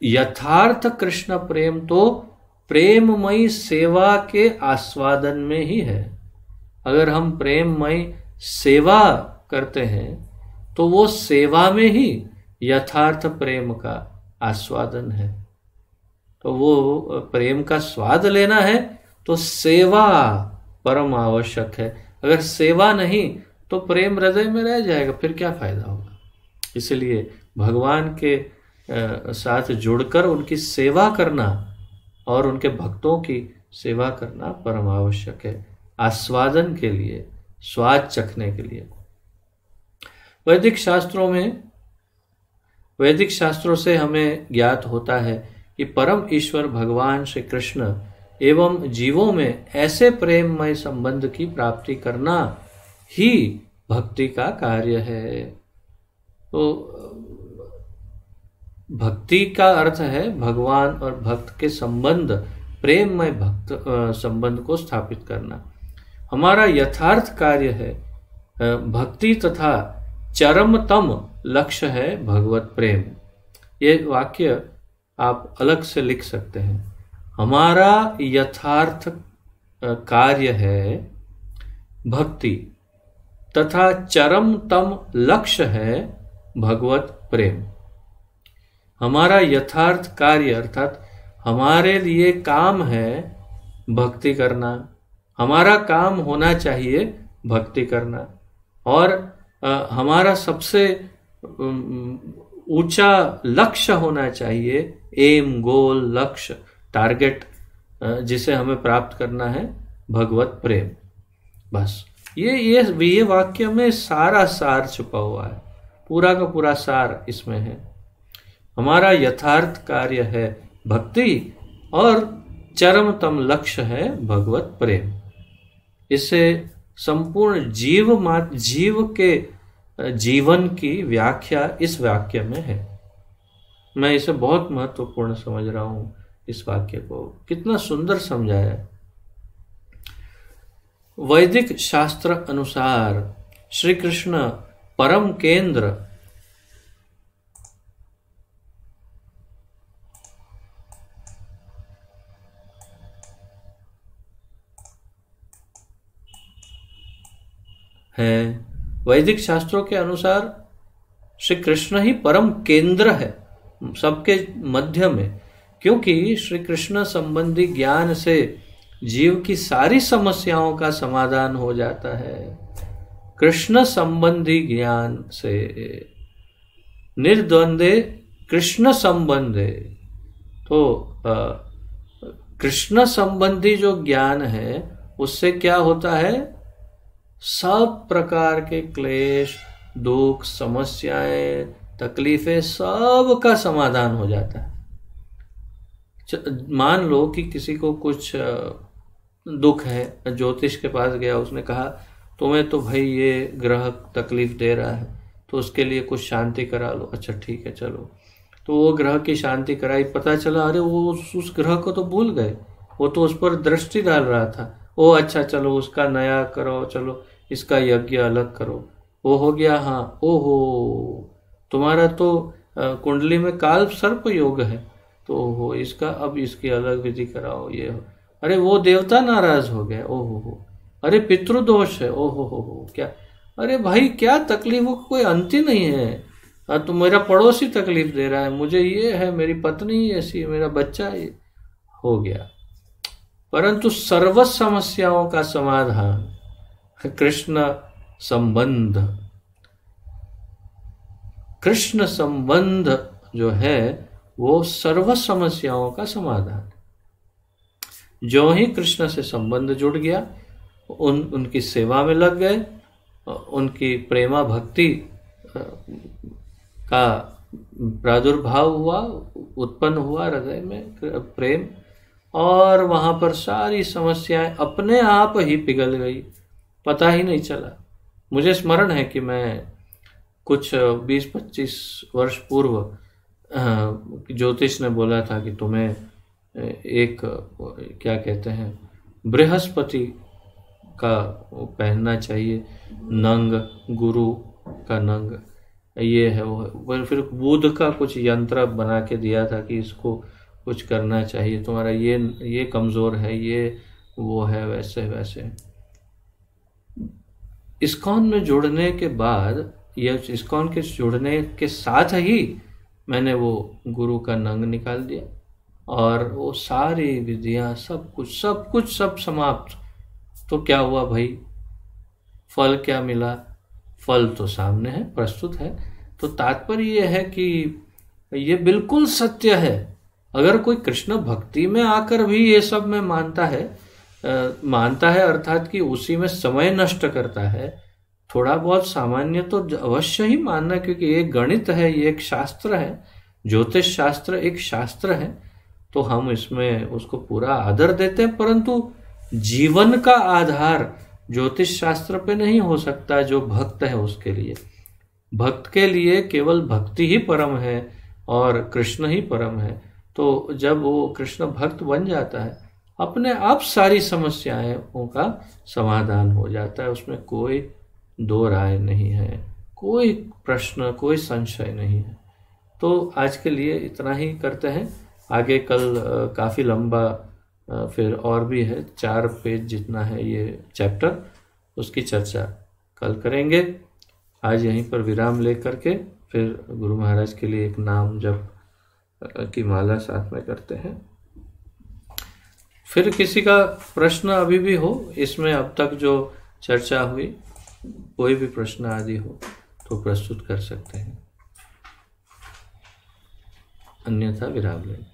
Speaker 1: यथार्थ कृष्ण प्रेम तो प्रेममयी सेवा के आस्वादन में ही है। अगर हम प्रेममयी सेवा करते हैं तो वो सेवा में ही यथार्थ प्रेम का आस्वादन है। तो वो प्रेम का स्वाद लेना है तो सेवा परम आवश्यक है। अगर सेवा नहीं तो प्रेम हृदय में रह जाएगा, फिर क्या फायदा होगा? इसलिए भगवान के साथ जुड़कर उनकी सेवा करना और उनके भक्तों की सेवा करना परम आवश्यक है, आस्वादन के लिए, स्वाद चखने के लिए। वैदिक शास्त्रों से हमें ज्ञात होता है कि परम ईश्वर भगवान श्री कृष्ण एवं जीवों में ऐसे प्रेममय संबंध की प्राप्ति करना ही भक्ति का कार्य है। तो भक्ति का अर्थ है भगवान और भक्त के संबंध, प्रेममय भक्त संबंध को स्थापित करना। हमारा यथार्थ कार्य है भक्ति तथा चरमतम लक्ष्य है भगवत प्रेम। ये वाक्य आप अलग से लिख सकते हैं। हमारा यथार्थ कार्य है भक्ति तथा चरमतम लक्ष्य है भगवत प्रेम। हमारा यथार्थ कार्य अर्थात हमारे लिए काम है भक्ति करना, हमारा काम होना चाहिए भक्ति करना, और हमारा सबसे ऊंचा लक्ष्य होना चाहिए, एम, गोल, लक्ष्य, टारगेट जिसे हमें प्राप्त करना है भगवत प्रेम। बस ये वाक्य में सारा सार छुपा हुआ है, पूरा का पूरा सार इसमें है। हमारा यथार्थ कार्य है भक्ति और चरमतम लक्ष्य है भगवत प्रेम। इससे संपूर्ण जीव के जीवन की व्याख्या इस वाक्य में है। मैं इसे बहुत महत्वपूर्ण समझ रहा हूं। इस वाक्य को कितना सुंदर समझाया है। वैदिक शास्त्र अनुसार श्री कृष्ण परम केंद्र है। वैदिक शास्त्रों के अनुसार श्री कृष्ण ही परम केंद्र है सबके मध्य में, क्योंकि श्री कृष्ण संबंधी ज्ञान से जीव की सारी समस्याओं का समाधान हो जाता है। कृष्ण संबंधी ज्ञान से निर्द्वंदे कृष्ण संबंधे, तो कृष्ण संबंधी जो ज्ञान है उससे क्या होता है, सब प्रकार के क्लेश, दुख, समस्याएं, तकलीफें, सब का समाधान हो जाता है। मान लो कि किसी को कुछ दुख है, ज्योतिष के पास गया, उसने कहा तुम्हें तो भाई ये ग्रह तकलीफ दे रहा है, तो उसके लिए कुछ शांति करा लो। अच्छा ठीक है चलो, तो वो ग्रह की शांति कराई, पता चला अरे वो उस ग्रह को तो भूल गए, वो तो उस पर दृष्टि डाल रहा था। ओ अच्छा चलो उसका नया करो, चलो इसका यज्ञ अलग करो, वो हो गया। हाँ, ओहो तुम्हारा तो कुंडली में काल सर्प योग है, तो ओहो इसका अब इसकी अलग विधि कराओ, ये हो। अरे वो देवता नाराज हो गए, ओहो हो। अरे पितृदोष है, ओहो हो क्या। अरे भाई क्या तकलीफों का कोई अंत ही नहीं है। तो मेरा पड़ोसी तकलीफ दे रहा है, मुझे ये है, मेरी पत्नी ऐसी, मेरा बच्चा ये हो गया। परंतु सर्व समस्याओं का समाधान कृष्ण संबंध, कृष्ण संबंध जो है वो सर्व समस्याओं का समाधान। जो ही कृष्ण से संबंध जुड़ गया, उनकी सेवा में लग गए, उनकी प्रेमा भक्ति का प्रादुर्भाव हुआ, उत्पन्न हुआ हृदय में प्रेम, और वहां पर सारी समस्याएं अपने आप ही पिघल गई, पता ही नहीं चला। मुझे स्मरण है कि मैं कुछ 20-25 वर्ष पूर्व ज्योतिष ने बोला था कि तुम्हें एक क्या कहते हैं बृहस्पति का पहनना चाहिए, नंग, गुरु का नंग ये है वो। फिर बुध का कुछ यंत्र बना के दिया था कि इसको कुछ करना चाहिए, तुम्हारा ये कमजोर है, ये वो है, वैसे वैसे। इस्कॉन में जुड़ने के बाद, या इस्कॉन के जुड़ने के साथ ही मैंने वो गुरु का नंग निकाल दिया, और वो सारी विधियां, सब समाप्त। तो क्या हुआ भाई, फल क्या मिला? फल तो सामने है, प्रस्तुत है। तो तात्पर्य ये है कि ये बिल्कुल सत्य है। अगर कोई कृष्ण भक्ति में आकर भी ये सब में मानता है अर्थात कि उसी में समय नष्ट करता है, थोड़ा बहुत सामान्य तो अवश्य ही मानना, क्योंकि ये गणित है, ये एक शास्त्र है, ज्योतिष शास्त्र एक शास्त्र है, तो हम इसमें उसको पूरा आदर देते हैं। परंतु जीवन का आधार ज्योतिष शास्त्र पे नहीं हो सकता। जो भक्त है उसके लिए, भक्त के लिए केवल भक्ति ही परम है और कृष्ण ही परम है। तो जब वो कृष्ण भक्त बन जाता है, अपने आप सारी समस्याओं का समाधान हो जाता है, उसमें कोई दो राय नहीं है, कोई प्रश्न, कोई संशय नहीं है। तो आज के लिए इतना ही करते हैं। आगे कल काफ़ी लंबा फिर और भी है, 4 पेज जितना है ये चैप्टर, उसकी चर्चा कल करेंगे। आज यहीं पर विराम लेकर के फिर गुरु महाराज के लिए एक नाम जप की माला साथ में करते हैं। फिर किसी का प्रश्न अभी भी हो इसमें, अब तक जो चर्चा हुई, कोई भी प्रश्न आदि हो तो प्रस्तुत कर सकते हैं, अन्यथा विराम लें।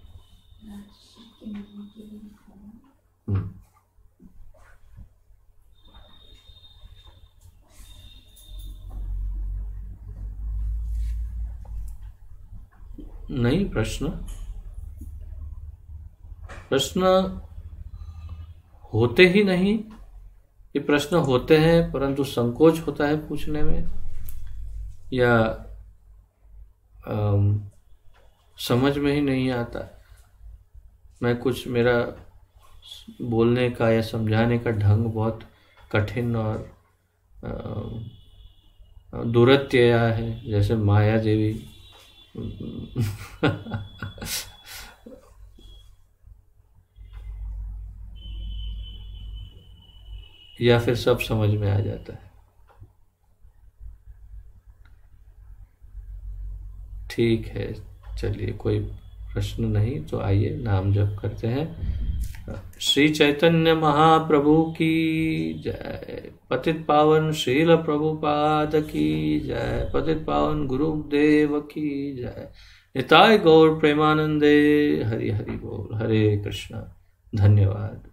Speaker 1: नहीं, प्रश्न होते ही नहीं। ये प्रश्न होते हैं परंतु संकोच होता है पूछने में, या समझ में ही नहीं आता। मैं कुछ, मेरा बोलने का या समझाने का ढंग बहुत कठिन और दुरत्यया है, जैसे माया देवी। या फिर सब समझ में आ जाता है। ठीक है, चलिए, कोई प्रश्न नहीं तो आइए नाम जप करते हैं। श्री चैतन्य महाप्रभु की जय। पतित पावन श्रील प्रभुपाद की जय। पतित पावन गुरुदेव की जय। निताय गौर प्रेमानंदे। हरि हरि बोल। हरे कृष्णा। धन्यवाद।